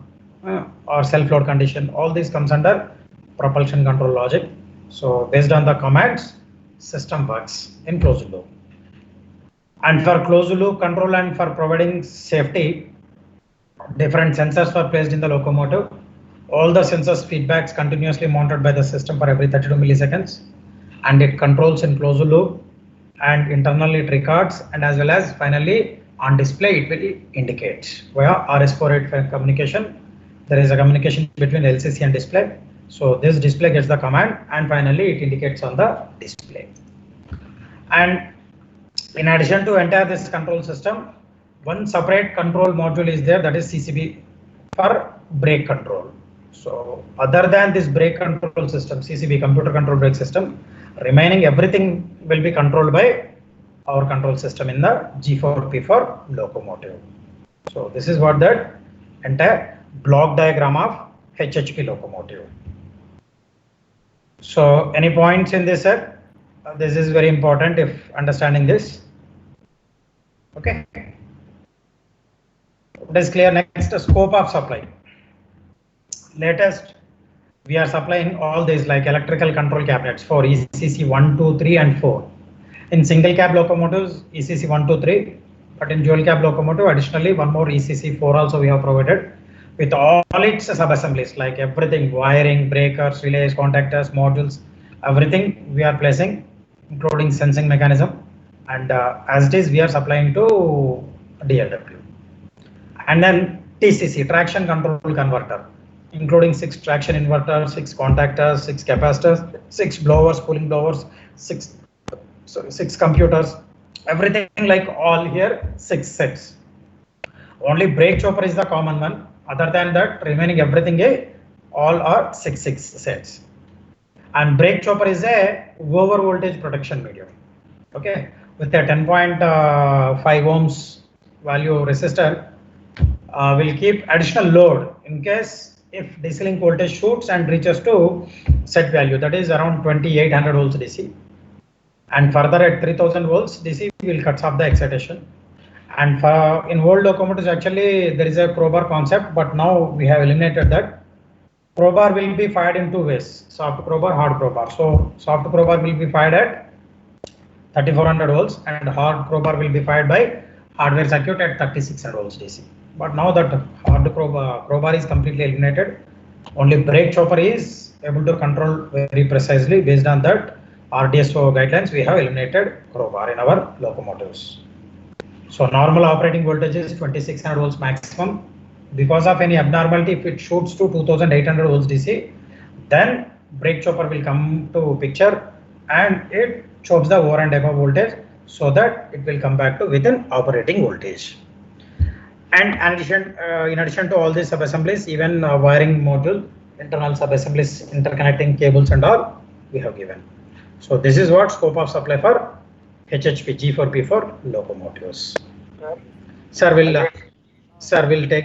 or self-load condition. All this comes under propulsion control logic. So based on the commands, system works in closed loop. And for closed loop control and for providing safety, different sensors were placed in the locomotive. All the sensors feedbacks continuously monitored by the system for every 32 milliseconds, and it controls in closed loop, and internally it records, and as well as finally on display it will indicate via RS485 communication. There is a communication between LCC and display. So this display gets the command and finally it indicates on the display. And in addition to entire this control system, one separate control module is there, that is CCB for brake control. So other than this brake control system, CCB, computer control brake system, remaining everything will be controlled by our control system in the G4P4 locomotive. So this is what that entire block diagram of HHP locomotive. So any points in this, sir? This is very important if understanding this. Okay. It is clear. Next, scope of supply. Latest, we are supplying all these like electrical control cabinets for ECC 1, 2, 3 and 4. In single cab locomotives, ECC 1, 2, 3, but in dual cab locomotive, additionally one more ECC 4 also we have provided with all its sub-assemblies like everything, wiring, breakers, relays, contactors, modules, everything we are placing, including sensing mechanism, and as it is we are supplying to DLW. And then TCC, traction control converter, including 6 traction inverters, 6 contactors, 6 capacitors, 6 blowers, cooling blowers, 6 computers, everything like all here 6 sets. Only brake chopper is the common one. Other than that, remaining everything all are 6 sets. And brake chopper is a over voltage protection medium. Okay, with a 10.5 ohms value resistor, will keep additional load in case if DC link voltage shoots and reaches to set value, that is around 2800 volts DC. And further at 3000 volts DC will cut off the excitation. And for in old locomotives actually there is a crowbar concept, but now we have eliminated that. Crowbar will be fired in 2 ways, soft crowbar, hard crowbar. So soft crowbar will be fired at 3400 volts and hard crowbar will be fired by hardware circuit at 3600 volts DC. But now that hard crowbar is completely eliminated, only brake chopper is able to control very precisely. Based on that RDSO guidelines, we have eliminated crowbar in our locomotives. So normal operating voltage is 2600 volts maximum. Because of any abnormality, if it shoots to 2800 volts DC, then brake chopper will come to picture and it chops the over and above voltage so that it will come back to within operating voltage. And in addition to all these subassemblies, even wiring module, internal subassemblies, interconnecting cables and all we have given. So this is what scope of supply for HHP G4P4 locomotives. Sir will take